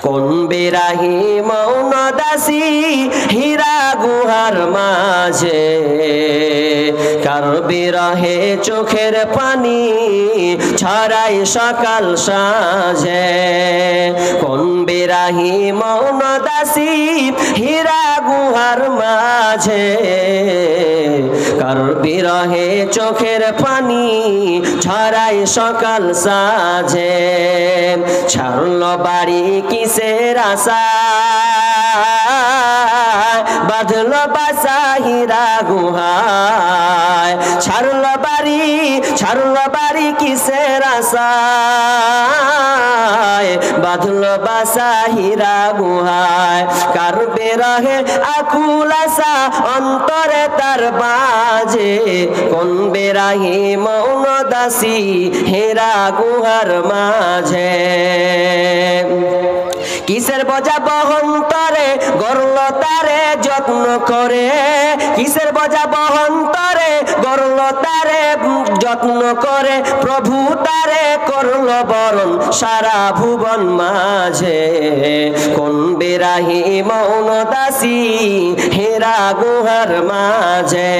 কোন বিরাহি মৌন দাসী হীরা গুহার মাঝে, কার বিরহে চোখের পানি ছড়াই সকাল সাঁঝে। কোন বিরাহি মৌন দাসী হীরা গুহার মাঝে, কার বিরহে চোখের পানি ছড়াই সকাল সাঁঝে। ছাড়ল বাড়ি কিসের আশা, বাঁধল বাসা হীরা গুহায়। ছাড়ল বাড়ি কিসের আশায়, বাঁধল বাসা হীরা গুহায়। কার বিরহে আকুল আশা অন্তরে তার বাজে, কোন বিরাহি মৌন দাসী হীরা গুহার মাঝে। কিসের বোঝা বহন তরে গড়ল তারে যত্ন করে, কিসের বোঝা বহন তরে গড়ল তারে যত্ন করে। প্রভু তারে করল বরণ সারা ভুবন মাঝে, কোন বিরাহি মৌন দাসী হীরা গুহার মাঝে।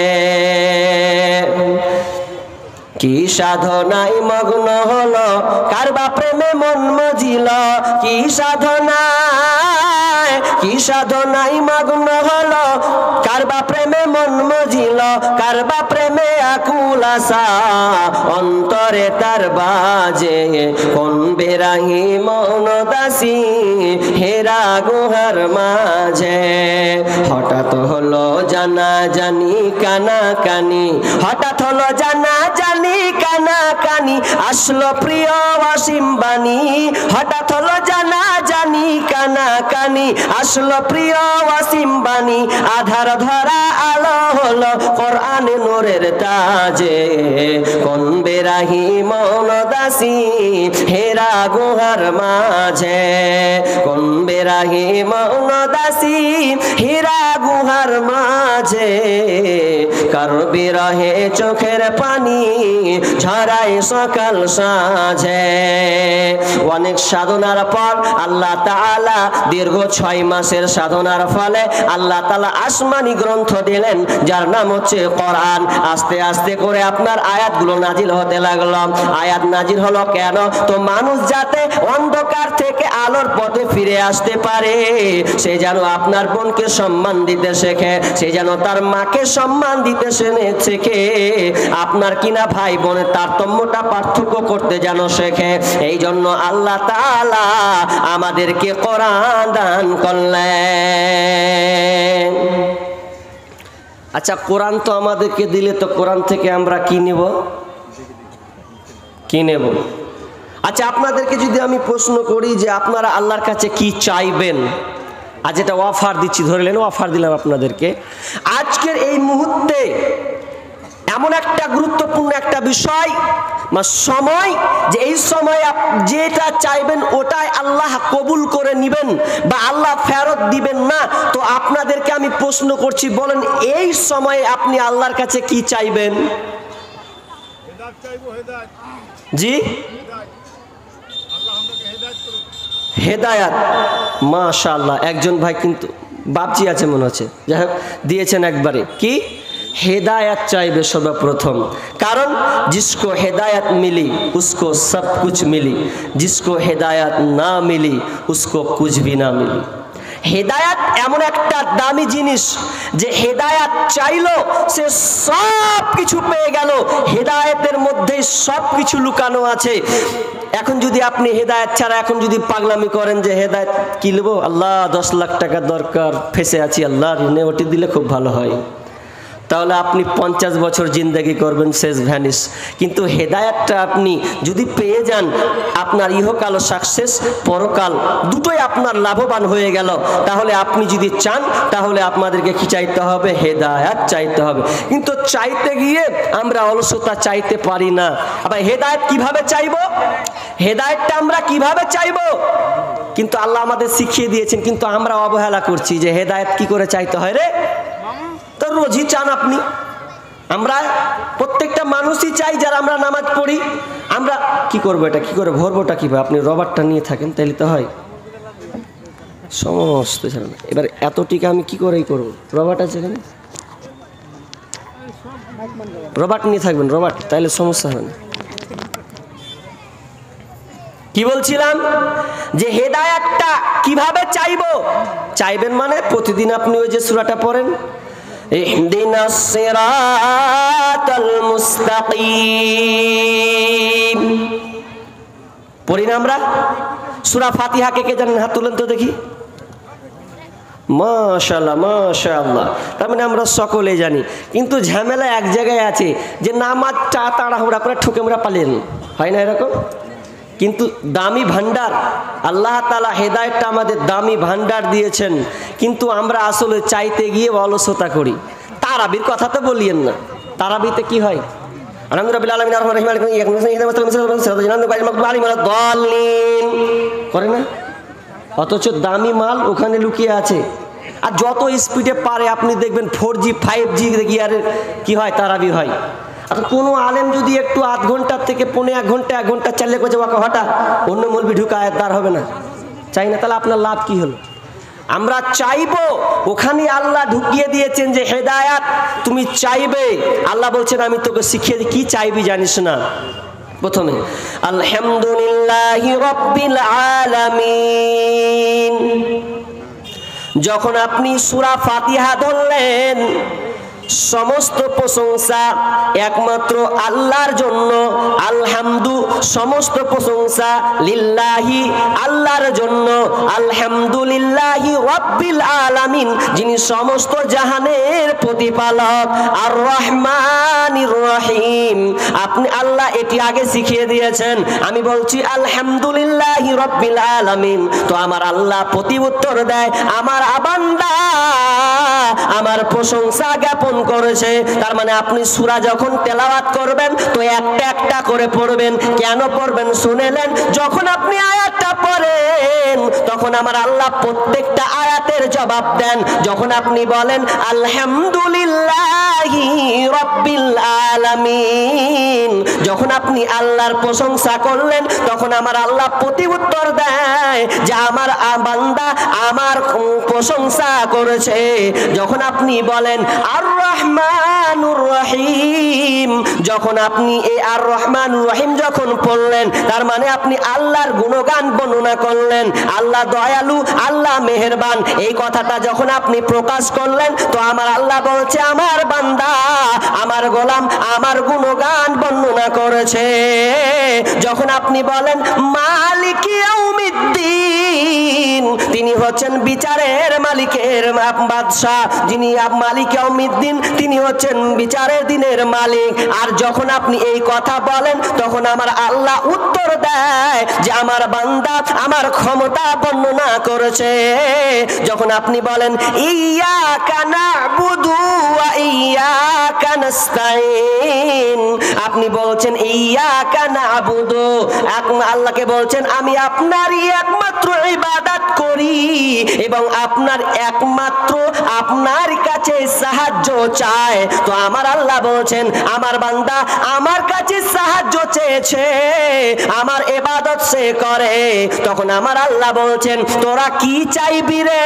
কি সাধনায় মগ্ন হলো কারবা প্রেমে মন মজিল, কি সাধনায় মগ্ন হলো কারবা প্রেমে মন মজিল। কারবা প্রেমে আকুল আশা অন্তরে তার বাজে, কোন বিরাহি মৌন দাসী হীরা গুহার মাঝে। হঠাৎ হলো জানা জানি কানা কানি, হঠাৎ হলো জানা জানি কানা কানি। আসলো প্রিয় অসীম বাণী, হঠাৎ হলো জানা জানি কানা কানি। আসলো প্রিয় অসীম বাণী, আধার ধরা আলো হলো কোরআন নূরের তাজে। কোন বিরাহি মৌন দাসী হীরা গুহার মাঝে, কোন বিরাহি মৌন দাসী হীরা গুহার মাঝে। কার বিরহে চোখের পানি ঝরাই সকাল সাঁঝে। অনেক সাধনার পর আল্লাহ তাআলা দীর্ঘ 6 মাসের সাধনার ফলে আল্লাহ তাআলা আসমানি গ্রন্থ দিলেন, যার নাম হচ্ছে কোরআন। আস্তে আস্তে করে আপনার আয়াতগুলো নাজিল হতে লাগলো। আয়াত নাজিল হলো কেন? তো মানুষ যাতে অন্ধকার থেকে আলোর পথে ফিরে আসতে পারে, সে যেন আপনার বোনকে সম্মান দিতে শেখে, সে যেন তার মাকে সম্মান দিতে শেখে, আপনার কিনা ভাই বোনের তারতম্যটা পার্থক্য করতে যেন শেখে। এই জন্য আল্লাহ তাআলা আমাদেরকে কোরআন দান করলেন। আচ্ছা, কোরআন তো আমাদেরকে দিলে, তো কোরআন থেকে আমরা কি নেব? আচ্ছা, আপনাদেরকে যদি আমি প্রশ্ন করি যে আপনারা আল্লাহর কাছে কি চাইবেন, আজ এটা অফার দিচ্ছি, ধরলেন অফার দিলাম আপনাদেরকে। আজকের এই মুহূর্তে এমন একটা গুরুত্বপূর্ণ একটা বিষয় বা সময়, যে এই সময় যেটা চাইবেন ওটাই আল্লাহ কবুল করে নেবেন বা আল্লাহ ফেরত দিবেন না। তো আপনাদেরকে আমি প্রশ্ন করছি, বলেন এই সময়ে আপনি আল্লাহর কাছে কি চাইবেন? জি, হেদায়াত। মাশাআল্লাহ, একজন ভাই কিন্তু বাপজি আছে মনে হচ্ছে, যাই হোক দিয়েছেন একবারে। কি হেদায়त चाहिए सर्वप्रथम, कारण जिसको हेदायत मिली उसको सब कुछ मिली, जिसको हेदायत ना मिली उसको कुछ भी ना मिली। হেদায়াত এমন একটা দামি জিনিস যে হেদায়াত চাইলো সে সব কিছু পেয়ে গেল। হেদায়েতের মধ্যে সব কিছু লুকানো আছে। এখন যদি আপনি হেদায়েত ছাড়া এখন যদি পাগলামি করেন যে হেদায়েত কি নেবো, আল্লাহ 10 লাখ টাকা দরকার, ফেসে আছি, আল্লাহ ঋণে, ওটি দিলে খুব ভালো হয়, তাহলে আপনি 50 বছর জিন্দেগি করবেন, শেষ ভ্যানিশ। কিন্তু হেদায়েতটা আপনি যদি পেয়ে যান, আপনার ইহকাল সাকসেস, পরকাল দুটোই আপনার লাভবান হয়ে গেল। তাহলে আপনি যদি চান, তাহলে আপনাদেরকে কি চাইতে হবে? হেদায়েত চাইতে হবে। কিন্তু চাইতে গিয়ে আমরা অলসতা চাইতে পারি না। আবার হেদায়েত কিভাবে চাইবো? হেদায়েতটা আমরা কিভাবে চাইবো? কিন্তু আল্লাহ আমাদের শিখিয়ে দিয়েছেন, কিন্তু আমরা অবহেলা করছি যে হেদায়েত কি করে চাইতে হয় রে। তো রোজই চান আপনি, আমরা প্রত্যেকটা মানুষই চাই যারা আমরা নামাজ পড়ি। আমরা কি করবো, এটা কি করে ভরবোটা কিভাবে? আপনি রবারটা নিয়ে থাকেন, তাইলে তো হয়। সমস্ত ছাড়া না। এবার এত টিকা আমি কি করেই করবো? রবার্ট আছে এখানে, রবার্ট নিয়ে থাকবেন, রবার্ট, তাহলে সমস্যা হবে না। কি বলছিলাম যে হেদায়েতটা কিভাবে চাইবো? চাইবেন মানে প্রতিদিন আপনি ওই যে সূরাটা পড়েন, ইহদিনাস সিরাতাল মুস্তাকিম, পড়ি না আমরা? সূরা ফাতিহা কে কে জানেন? হাত তুলেন তো দেখি। মাশাআল্লাহ মাশাআল্লাহ, তার মানে আমরা সকলে জানি। কিন্তু ঝামেলা এক জায়গায় আছে যে নামাজটা তাড়াহুড়া করে ঠুকে আমরা পালিয়ে, হয় না এরকম? কিন্তু দামি ভান্ডার, আল্লাহ তাআলা হেদায়েতটা আমাদের দামি ভান্ডার দিয়েছেন, কিন্তু আমরা আসলে চাইতে গিয়ে অলসতা করি। তারাবির কথা তো বলিয়েন না, তারাবিতে কি হয়? আলহামদুলিল্লাহ আলামিন আরহামার রাহিম করে না, অথচ দামি মাল ওখানে লুকিয়ে আছে। আর যত স্পিডে পারে আপনি দেখবেন 4G 5G গিয়ারের কি হয়, তারাবি হয়। আর কোনো আলেম যদি একটু আধ ঘন্টার থেকে পৌনে 1 ঘন্টা 1 ঘন্টা চালিয়ে করছে ওকে হঠাৎ অন্য মৌলবি ঢুকা তার হবে না, চাই না, তাহলে আপনার লাভ কি হলো? আমরা চাইবো, ওখানে আল্লাহ ঢুকিয়ে দিয়েছেন যে হেদায়াত তুমি চাইবে। আল্লাহ বলছেন আমি তোকে শিখিয়ে দিই, কি চাইবি জানিস না? প্রথমে আলহামদুলিল্লাহি রাব্বিল আলামিন। যখন আপনি সূরা ফাতিহা ধরলেন, সমস্ত প্রশংসা একমাত্র আল্লাহর জন্য। আলহামদু, সমস্ত প্রশংসা, লিল্লাহি, আল্লাহর জন্য। আলহামদুলিল্লাহি রাব্বিল আলামিন, যিনি সমস্ত জাহানের প্রতিপালক। আর রহমানির রহিম, আপনি আল্লাহ এটি আগে শিখিয়ে দিয়েছেন। আমি বলছি আলহামদুলিল্লাহি রাব্বিল আলামিন, তো আমার আল্লাহ প্রতি উত্তর দেয় আমার বান্দা আমার প্রশংসা জ্ঞাপন করেছে। তার মানে আপনি সূরা যখন তেলাওয়াত করবেন তো একটা একটা করে পড়বেন। কেন পড়বেন শুনেলেন? যখন আপনি আয়াতটা পড়েন তখন আমার আল্লাহ প্রত্যেকটা আয়াতের জবাব দেন। যখন আপনি বলেন আলহামদুলিল্লাহি রাব্বিল আলামিন, যখন আপনি আল্লাহর প্রশংসা করলেন তখন আমার আল্লাহ প্রতি উত্তর দেয় যে আমার বান্দা আমার প্রশংসা করেছে। যখন আপনি বলেন আর রহমানুর রহিম, যখন আপনি এই আর রহমানুর রহিম যখন পড়লেন তার মানে আপনি আল্লাহর গুণগান বর্ণনা করলেন। আল্লাহ দয়ালু, আল্লাহ মেহেরবান, এই কথাটা যখন আপনি প্রকাশ করলেন তো আমার আল্লাহ বলছে আমার বান্দা আমার গোলাম আমার গুণগান বর্ণনা করেছে। যখন আপনি বলেন মালিক ইয়াউমিদ্দিন, তিনি হচ্ছেন বিচারের মালিকের বাদশা, যিনি মালিক ইয়াউমিদ্দিন, তিনি হচ্ছেন বিচারের দিনের মালিক। আর যখন আপনি এই কথা বলেন তখন আমার আল্লাহ উত্তর দেয় যে আমার বান্দা আমার ক্ষমতা বর্ণনা করেছে। যখন আপনি বলেন ইয়্যাকা না'বুদু ওয়া ইয়্যাকা নাস্তাঈন, আপনি বলছেন ইয়্যাকা না'বুদু, আল্লাহকে বলছেন আমি আপনারই একমাত্র ইবাদত করি এবং আপনার একমাত্র আপনার কাছে সাহায্য চায়। তো আমার আল্লাহ বলছেন আমার বান্দা আমার কাছে সাহায্য চেয়েছে, আমার ইবাদত সে করে। তখন আমার আল্লাহ বলছেন তোরা কি চাইবি রে?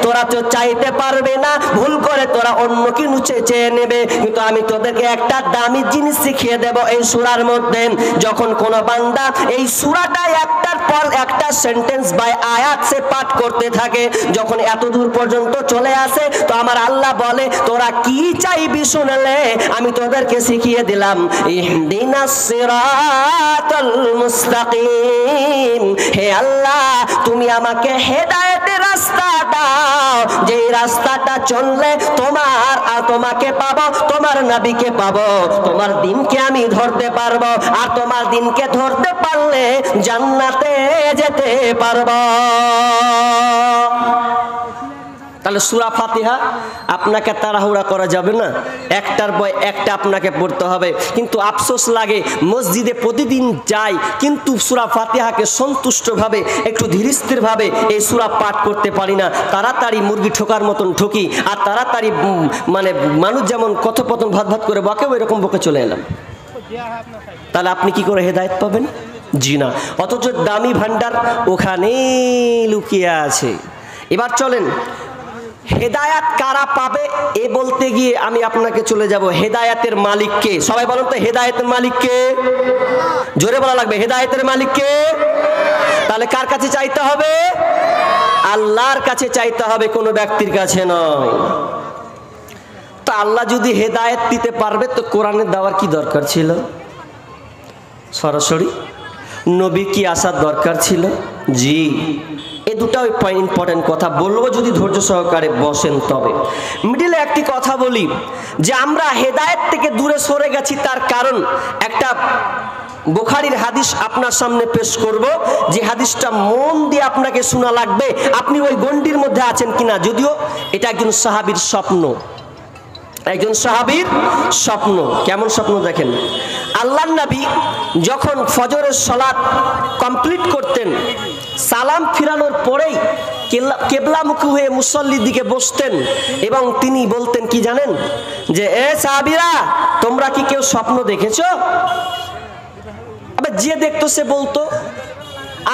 তোরা তো চাইতে পারবে না, ভুল করে তোরা অন্য কিছু চেয়ে নেবে, কিন্তু আমি তোদেরকে একটা দামি জিনিস শিখিয়ে দেব এই সূরার মধ্যে। যখন কোন বান্দা এই সূরাটা একটার পর একটা সেন্টেন্স বাই আয়াত সে পাঠ করতে থাকে, যখন এত দূর পর্যন্ত চলে আসে তো আমার আল্লাহ বলে তোরা কি চাইবি শুনলে আমি তোদেরকে শিখিয়ে দিলাম ইহদিনাস সিরাতাল মুস্তাকিম। হে আল্লাহ তুমি আমাকে হেদায়েতের রাস্তা দাও, যে রাস্তাটা চললে তোমার আর তোমাকে পাবো, তোমার নবীকে পাবো, তোমার দিনকে আমি ধরতে পারবো, আর তোমার দিনকে ধরতে পারলে জান্নাতে যেতে পারবো। তাহলে সূরা ফাতিহা আপনাকে তাড়াহুড়া করা যাবে না, একটার পর একটা আপনাকে পড়তে হবে। কিন্তু আফসোস লাগে মসজিদে প্রতিদিন যাই কিন্তু সূরা ফাতিহাকে সন্তুষ্টভাবে একটু ধীরস্থিরভাবে এই সূরা পাঠ করতে পারি না। তাড়াতাড়ি মুরগি ঠোকার মতন ঠকি, আর তাড়াতাড়ি মানে মানুষ যেমন কথোপকথন ভাত ভাত করে বকে ওই রকম বকে চলে এলাম। তাহলে আপনি কি করে হেদায়েত পাবেন? জি না, অথচ দামি ভান্ডার ওখানেই লুকিয়ে আছে। এবার চলেন হেদায়াত কারা পাবে এ বলতে গিয়ে আমি আপনাকে চলে যাব হেদায়াতের মালিককে। সবাই বলুন তো হেদায়াতের মালিককে, জোরে বলা লাগবে, হেদায়াতের মালিককে। তাহলে কার কাছে চাইতে হবে? আল্লাহর কাছে চাইতে হবে, কোনো ব্যক্তির কাছে নয়। তো আল্লাহ যদি হেদায়েত দিতে পারবে তো কোরআনের দেওয়ার কি দরকার ছিল? সরাসরি নবী কি আসার দরকার ছিল? জি, এই দুটাও ইম্পর্টেন্ট কথা বলবো যদি ধৈর্য সহকারে বসেন। তবে মিডিলে একটি কথা বলি যে আমরা হেদায়েত থেকে দূরে সরে গেছি, তার কারণ একটা বুখারীর হাদিস আপনার সামনে পেশ করব, যে হাদিসটা মন দিয়ে আপনাকে শোনা লাগবে আপনি ওই গণ্ডির মধ্যে আছেন কিনা। যদিও এটা একজন সাহাবীর স্বপ্ন, একজন সাহাবীর স্বপ্ন। কেমন স্বপ্ন দেখেন, আল্লাহর নবী যখন ফজরের সালাত কমপ্লিট করতেন, সালাম ফিরানোর পরেই কেবলামুখী হয়ে মুসল্লির দিকে বসতেন এবং তিনি বলতেন কি জানেন, যে এ সাহাবীরা তোমরা কি কেউ স্বপ্ন দেখেছো? আবার যে দেখতো সে বলতো,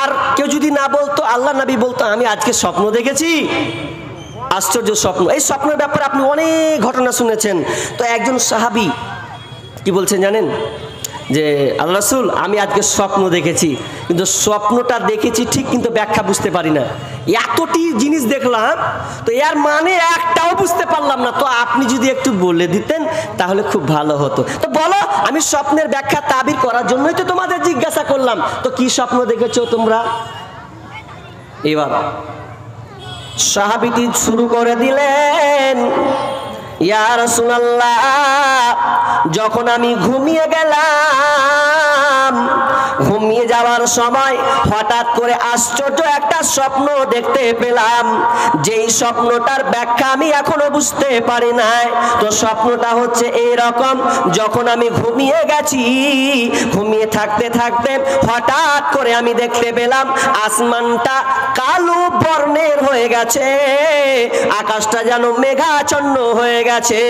আর কেউ যদি না বলতো আল্লাহর নবী বলতো আমি আজকে স্বপ্ন দেখেছি। আশ্চর্য স্বপ্ন। এই স্বপ্নের ব্যাপারে আপনি অনেক ঘটনা শুনেছেন। তো একজন সাহাবী কি বলছেন জানেন, যে আল্লাহ রাসূল আমি আজকে স্বপ্ন দেখেছি, কিন্তু স্বপ্নটা দেখেছি ঠিক কিন্তু ব্যাখ্যা বুঝতে পারি না। এতটি জিনিস দেখলাম তো এর মানে একটাও বুঝতে পারলাম না, তো আপনি যদি একটু বলে দিতেন তাহলে খুব ভালো হতো। তো বলো, আমি স্বপ্নের ব্যাখ্যা তাবির করার জন্যই তো তোমাদের জিজ্ঞাসা করলাম, তো কি স্বপ্ন দেখেছো তোমরা? এবার সাহাবীটি শুরু করে দিলেন, ইয়া রাসূলুল্লাহ যখন আমি ঘুমিয়ে গেলাম, ঘুমিয়ে যাওয়ার সময় হঠাৎ করে আশ্চর্য একটা স্বপ্ন দেখতে পেলাম, যেই স্বপ্নটার ব্যাখ্যা আমি এখনো বুঝতে পারি নাই। তো স্বপ্নটা হচ্ছে এইরকম, যখন আমি ঘুমিয়ে গেছি, ঘুমিয়ে থাকতে থাকতে হঠাৎ করে আমি দেখতে পেলাম আসমানটা কালো বর্ণের হয়ে গেছে, আকাশটা যেন মেঘাচ্ছন্ন হয়ে গেছে,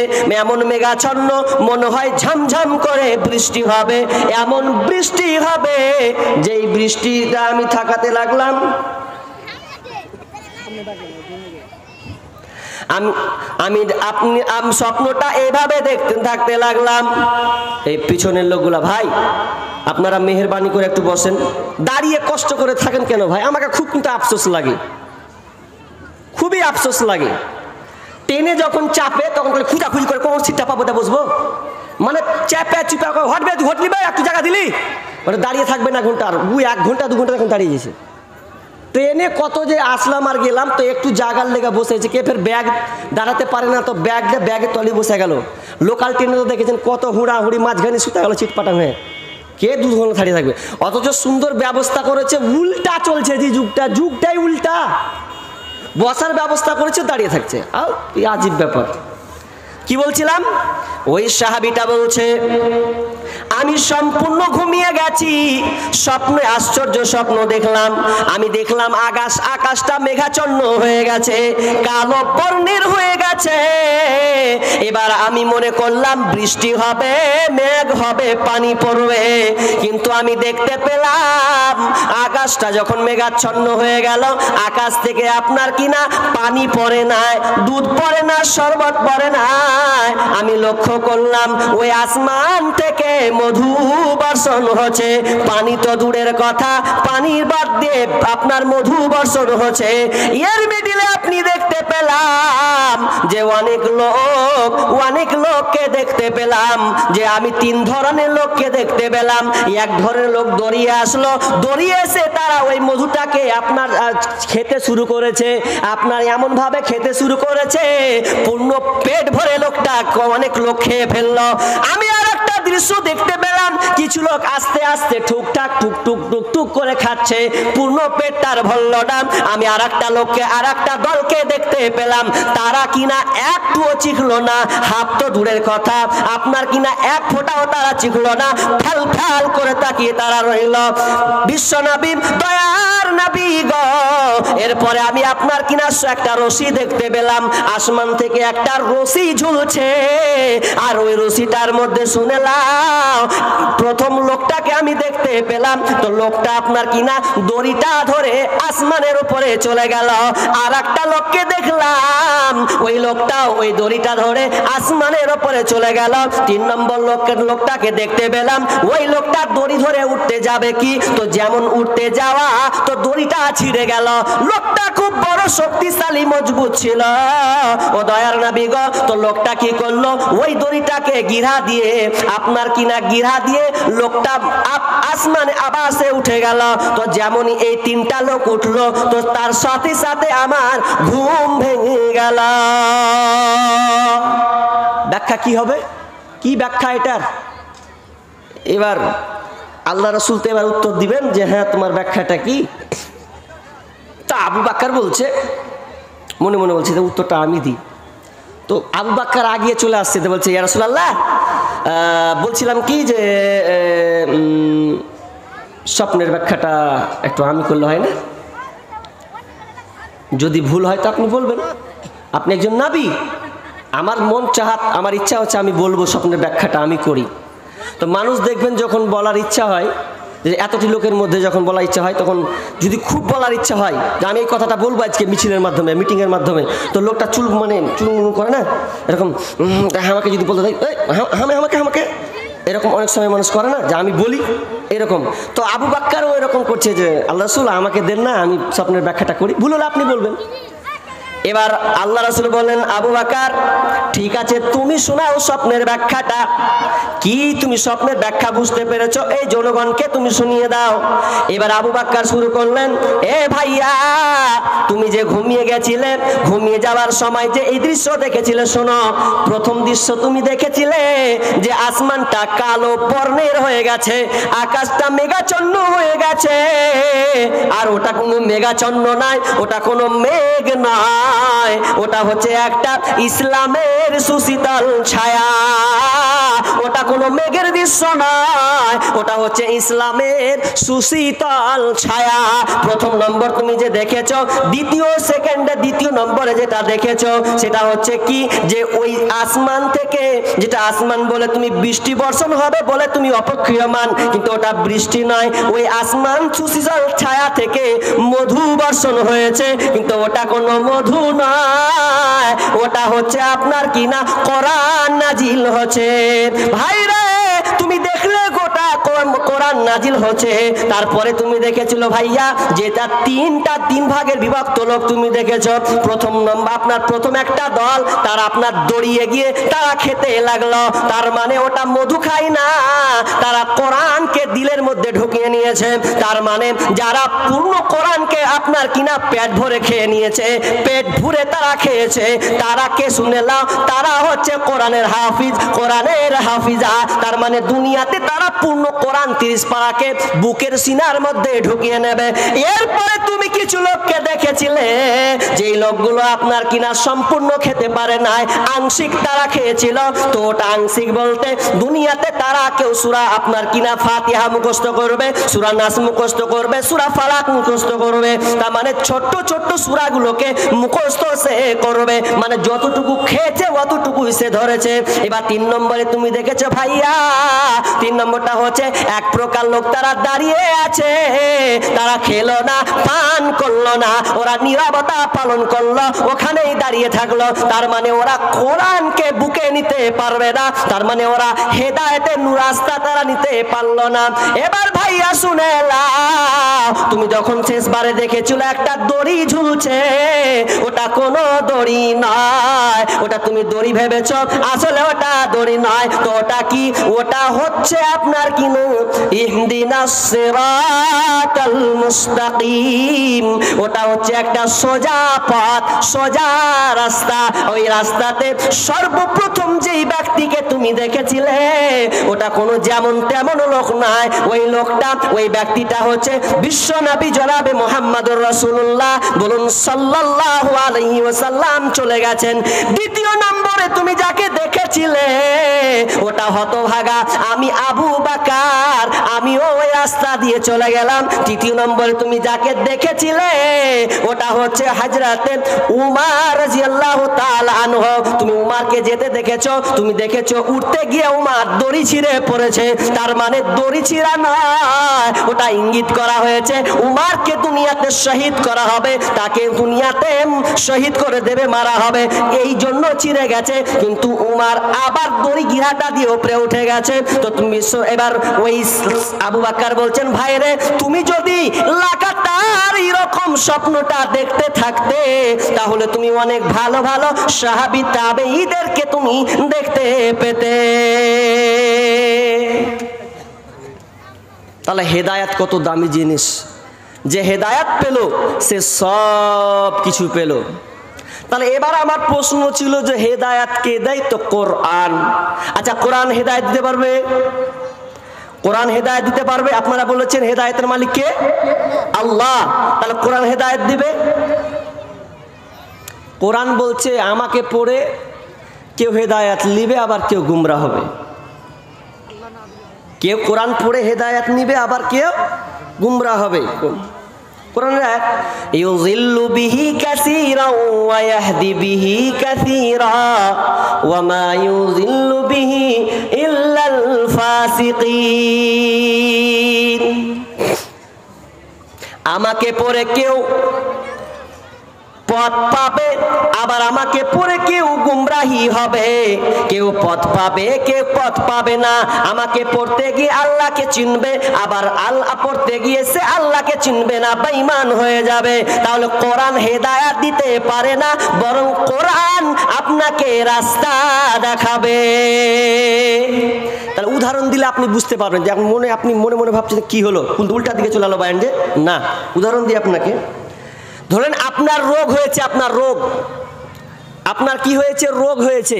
এমন মেঘাচ্ছন্ন মনে হয় ঝমঝম করে বৃষ্টি হবে, এমন বৃষ্টি হবে যেই বৃষ্টিটা আমি থাকাতে লাগলাম। আমি স্বপ্নটা এইভাবে দেখতে থাকতে লাগলাম। এই পিছনের লোকগুলা, ভাই আপনারা মেহেরবানি করে একটু বসেন, দাঁড়িয়ে কষ্ট করে থাকেন কেন ভাই? আমাকে খুব কিন্তু আফসোস লাগে, খুবই আফসোস লাগে। ট্রেনে যখন চাপে তখন খুঁজাখুঁজি করে কোন সিটটা পাবো তা বসবো, মানে চাপে চুপে হটবে হটলি ভাই একটু জায়গা দিলি, মানে দাঁড়িয়ে থাকবে না ঘন্টা, আর 1 ঘন্টা 2 ঘন্টা এখন দাঁড়িয়ে গেছে। ট্রেনে কত যে আসলাম আর গেলাম, তো একটু জায়গার লেগে বসেছে, কে ফের ব্যাগ দাঁড়াতে পারে না, তো ব্যাগের তলে বসে গেল। লোকাল ট্রেনে তো দেখেছেন কত হুড়াহুড়ি, মাঝখানে সুতা গেল চিটপাটা হয়ে, কে 2 ঘন্টা দাঁড়িয়ে থাকবে? অথচ সুন্দর ব্যবস্থা করেছে, উল্টা চলছে, যে যুগটাই উল্টা, বসার ব্যবস্থা করেছে, দাঁড়িয়ে থাকছে। আজীব ব্যাপার। কি বলছিলাম, ওই সাহাবীটা বলছে আমি সম্পূর্ণ ঘুমিয়ে গেছি, স্বপ্নে আশ্চর্য স্বপ্ন দেখলাম। আমি দেখলাম আকাশটা মেঘাচ্ছন্ন হয়ে গেছে, কালো বর্ণের হয়ে গেছে। এবার আমি মনে করলাম বৃষ্টি হবে, মেঘ হবে, পানি পড়বে, কিন্তু আমি দেখতে পেলাম আকাশটা যখন মেঘাচ্ছন্ন হয়ে গেল, আকাশ থেকে আপনার কিনা পানি পড়ে নাই, দুধ পড়ে না, শরবত পড়ে না। আমি লক্ষ্য করলাম ওই আসমান থেকে মধু বর্ষণ হচ্ছে, পানি তো দূরের কথা, পানির বাদ দিয়ে আপনার মধু বর্ষণ হচ্ছে। এর মিডিলে আপনি দেখতে পেলাম যে অনেক লোককে দেখতে পেলাম, যে আমি 3 ধরনের লোককে দেখতে পেলাম। এক ধরনের লোক দৌড়িয়ে আসলো, দৌড়িয়ে এসে তারা ওই মধুটাকে আপনার খেতে শুরু করেছে, আপনার এমন ভাবে খেতে শুরু করেছে পূর্ণ পেট ভরে লোকটা অনেক লোক খেয়ে ফেললো। আমি আর একটা দৃশ্য দেখতে পেলাম, কিছু লোক আস্তে আস্তে ঠুকঠাক টুকটুক টুকটুক করে খাচ্ছে, পূর্ণ পেটটার ভরলো না। আমি আর একটা লোককে, আর একটা দলকে দেখতে পেলাম, তারা কিনা একটুও চিখলো না, হাত তো দূরের কথা, আপনার কিনা এক ফোঁটাও তারা চিখলো না, ফ্যাল ফ্যাল করে তাকিয়ে তারা রইল। বিশ্বনবী, দয়ার নবী গো, এরপরে আমি আপনার কিনা একটা রশি দেখতে পেলাম, আসমান থেকে একটা রশি ঝুলছে, আর ওই রশিটার মধ্যে শুনলাম দাও। প্রথম লোকটাকে আমি দেখতে পেলাম, তো লোকটা আপনার কিনা দড়িটা ধরে আসমানের উপরে চলে গেল। আর একটা লোককে দেখলাম, ওই লোকটা ওই দড়িটা ধরে আসমানের উপরে চলে গেল। 3 নম্বর লোকটাকে দেখতে পেলাম, ওই লোকটা দড়ি ধরে উঠতে যাবে কি, তো যেমন উঠতে যাওয়া তো দড়িটা ছিঁড়ে গেল। লোকটা খুব বড় শক্তিশালী মজবুত ছিল। ও দয়ার নবী গো, তো লোকটা কি করলো, ওই দড়িটাকে গিরা দিয়ে আপনার কিনা গিরা দিয়ে লোকটা আসমানে আকাশে উঠে গেল। তো যেমনই এই 3টা লোক উঠলো, তো তার সাথে সাথে আমার ঘুম ভেঙে গেল। ব্যাখ্যা কি হবে, কি ব্যাখ্যা এটার? এবার আল্লাহ রাসূল তো এবার উত্তর দিবেন যে হ্যাঁ তোমার ব্যাখ্যাটা কি। তা আবু বকর বলছে, মনে মনে বলছে উত্তরটা আমি দিই। তো আবু বকর আগিয়ে চলে আসছে, তো বলছে ইয়া রাসূলুল্লাহ, বলছিলাম কি যে স্বপ্নের ব্যাখ্যাটা একটু আমি করলে হয় না? যদি ভুল হয় তো আপনি বলবেন, আপনি একজন নবী। আমার মন চাহাত, আমার ইচ্ছা হচ্ছে আমি বলবো স্বপ্নের ব্যাখ্যাটা আমি করি। তো মানুষ দেখবেন যখন বলার ইচ্ছা হয়, যে এতটি লোকের মধ্যে যখন বলার ইচ্ছা হয়, তখন যদি খুব বলার ইচ্ছা হয় যে আমি এই কথাটা বলবো আজকে মিছিলের মাধ্যমে, মিটিংয়ের মাধ্যমে, তো লোকটা চুলমুলু করে না, এরকম আমাকে যদি বলতে দেয় আমাকে এরকম অনেক সময় মানুষ করে না যে আমি বলি এরকম। তো আবু বকরও এরকম করছে যে আল্লাহ রাসূল আমাকে দেন না, আমি স্বপ্নের ব্যাখ্যাটা করি। ভুল হলে আপনি বলবেন। এবার আল্লাহ রাসূল বললেন, আবু বকর ঠিক আছে, তুমি শোনাও স্বপ্নের ব্যাখ্যাটা কি, তুমি স্বপ্নের ব্যাখ্যা বুঝতে পেরেছো, এই জনগণকে তুমি শুনিয়ে দাও। এবার আবু বকর শুরু করলেন, এ ভাইয়া তুমি যে ঘুমিয়ে গেছিলে, ঘুমিয়ে যাওয়ার সময় যে এই দৃশ্য দেখেছিলে, শোনো। প্রথম দৃশ্য তুমি দেখেছিলে যে আসমানটা কালো বর্ণের হয়ে গেছে, আকাশটা মেঘাচ্ছন্ন হয়ে গেছে। আর ওটা কোনো মেঘাচ্ছন্ন নয়, ওটা কোনো মেঘ নয়, ওটা হচ্ছে একটা ইসলামের সুশীতল ছায়া। ওটা কোনো মেঘের দৃশ্য নয়, ওটা হচ্ছে ইসলামের সুশীতল ছায়া। প্রথম নম্বর তুমি যে দেখেছো। দ্বিতীয় নম্বরে যেটা দেখেছো সেটা হচ্ছে কি, যে ওই আসমান থেকে, যেটা আসমান বলে তুমি বৃষ্টি বর্ষণ হবে বলে তুমি অপেক্ষমান, কিন্তু ওটা বৃষ্টি নয়, ওই আসমান সুশীতল ছায়া থেকে মধু বর্ষণ হয়েছে, কিন্তু ওটা কোনো মধু নয়, ওটা হচ্ছে আপনার কিনা কোরআন নাজিল হচ্ছে। ভাইরা তুমি দেখলে গোটা কোরআন নাজিল হচ্ছে। তারপরে তুমি দেখেছিল ভাইয়া যেটা তিন ভাগের বিভক্ত লোক তুমি দেখেছো। প্রথম একটা দল, তারা আপনার দড়িয়ে গিয়ে তারা খেতে লাগলো। তার মানে ওটা মধু খায় না, তারা কোরআনকে দিলের মধ্যে ঢুকিয়ে নিয়েছে। তার মানে যারা পূর্ণ কোরআনকে আপনার কিনা পেট ভরে খেয়ে নিয়েছে, পেট ভরে তারা খেয়েছে, তারা কে শুনে নাও, তারা হচ্ছে কোরআনের হাফিজ, কোরআনের হাফিজা। তার মানে দুনিয়াতে তারা পূর্ণ কোরআন 30 পারাকে বুকের সিনার মধ্যে ঢুকিয়ে নেবে। এরপরে তুমি কিছু লোককে দেখেছিলে, যেই লোকগুলো আপনার কিনা সম্পূর্ণ খেতে পারে নাই, আংশিক তারা খেয়েছিল। তো ওটা আংশিক বলতে দুনিয়াতে তারা কেউ সূরা আপনার কিনা ফাতিহা মুখস্থ করবে, সূরা নাস মুখস্থ করবে, সূরা ফালাক মুখস্থ করবে। তার মানে ছোট্ট ছোট্ট সূরাগুলোকে মুখস্থ সে করবে, মানে যতটুকু খেয়েছে অতটুকুই সে ধরেছে। এবার 3 নম্বরে তুমি দেখেছো ভাইয়া, 3 নম্বরটা হচ্ছে এক প্রকার লোক, তারা দাঁড়িয়ে আছে, তারা খেলো না, পান করলো না, ওরা নীরবতা পালন করলো, ওখানেই দাঁড়িয়ে থাকলো। তার মানে ওরা কোরআনকে বুকে নিতে পারবে না, তার মানে ওরা হেদায়েতের নূর রাস্তা তারা নিতে পারলো না। এবার ভাইয়া শুনে নাও, তুমি যখন শেষবারে দেখেছিল একটা দড়ি ঝুলছে, ওটা কোনো দড়ি নয়, ওটা তুমি দড়ি ভেবেছো, আসলে ওটা দড়ি নয়। তো ওটা কি, ওটা হচ্ছে আপনার কিনা ইহদিনাস সিরাতাল মুস্তাকিম, ওটা হচ্ছে একটা সোজা পথ, সোজা রাস্তা। ওই রাস্তাতে সর্বপ্রথম যেই ব্যক্তিকে তুমি দেখেছিলে, ওটা কোনো যেমন তেমন লোক নয়, ওই লোকটা, ওই ব্যক্তিটা হচ্ছে বিশ্বনবী জনাবে মুহাম্মদুর রাসূলুল্লাহ, বলুন সাল্লাল্লাহু আলাইহি ওয়াসাল্লাম চলে গেছেন। দ্বিতীয় নম্বরে তুমি যাকে দেখেছিলে, ওটা হতভাগা আমি আবু বকর, আমিও ওই রাস্তা দিয়ে চলে গেলাম। তৃতীয় নম্বরে তুমি যাকে দেখেছিলে, ওটা হচ্ছে হযরতে উমর রাদিয়াল্লাহু তাআলা আনহু। তুমি উমরকে যেতে দেখেছো, তুমি দেখেছো উঠতে গিয়ে উমর দড়ি ছিঁড়ে পড়েছে, তার মানে দড়ি ছিঁড়া নয়, ওটা ইঙ্গিত করা হয়েছে উমরকে দুনিয়াতে শহীদ করা হবে, তাকে দুনিয়াতে শহীদ করে দেবে, মারা হবে, এই জন্য ছিঁড়ে গেছে। কিন্তু উমর আবার দড়ি গিরাটা দিয়ে উপরে উঠে গেছে। তো তুমি এবার ওই আবু বকর বলছেন, ভাই রে, তুমি যদি লাগাতার এরকম স্বপ্নটা দেখতে থাকতে, তাহলে তুমি অনেক ভালো ভালো সাহাবী তাবেঈদেরকে তুমি দেখতে পেতে। তাহলে হেদায়েত কত দামি জিনিস, যে হেদায়েত পেল সে সব কিছু পেল। তাহলে এবার আমার প্রশ্ন ছিল যে হেদায়েত কে দেয়? তো কোরআন। আচ্ছা, কোরআন হেদায়েত দিতে পারবে? কোরআন হেদায়েত দিতে পারবে? আপনারা বলেছেন হেদায়েতের মালিক কে? আল্লাহ। তাহলে কোরআন হেদায়েত দিবে? কোরআন বলছে আমাকে পড়ে কেউ হেদায়েত নিবে, আবার কেউ গুমরা হবে। কেউ কোরআন পড়ে হেদায়েত নিবে, আবার কেউ গুমরা হবে। কোরআনের আয়াত, ইউযিল্লু বিহি কাসীরা ওয়া ইয়াহদি বিহি কাসীরা ওয়া মা ইউযিল্লু বিহি ইল্লাল ফাসিকিন। আমাকে পড়ে কেউ পথ পাবে, আবার আমাকে পড়ে কেউ গুমরাহি হবে। কেউ পথ পাবে, কেউ পথ পাবে না। আমাকে পড়তে গিয়ে আল্লাহকে চিনবে, আবার আল্লাহ পড়তে গিয়ে সে আল্লাহকে চিনবে না, বেঈমান হয়ে যাবে। তাহলে কোরআন হেদায়েত দিতে পারে না, বরং কোরআন আপনাকে রাস্তা দেখাবে। তাহলে উদাহরণ দিলে আপনি বুঝতে পারবেন যে আপনি মনে মনে ভাবছেন কি হলো, কিন্তু উল্টা দিকে চলে গেল বায়ান, যে না। উদাহরণ দিই আপনাকে, ধরেন আপনার রোগ হয়েছে, আপনার রোগ, আপনার কি হয়েছে? রোগ হয়েছে।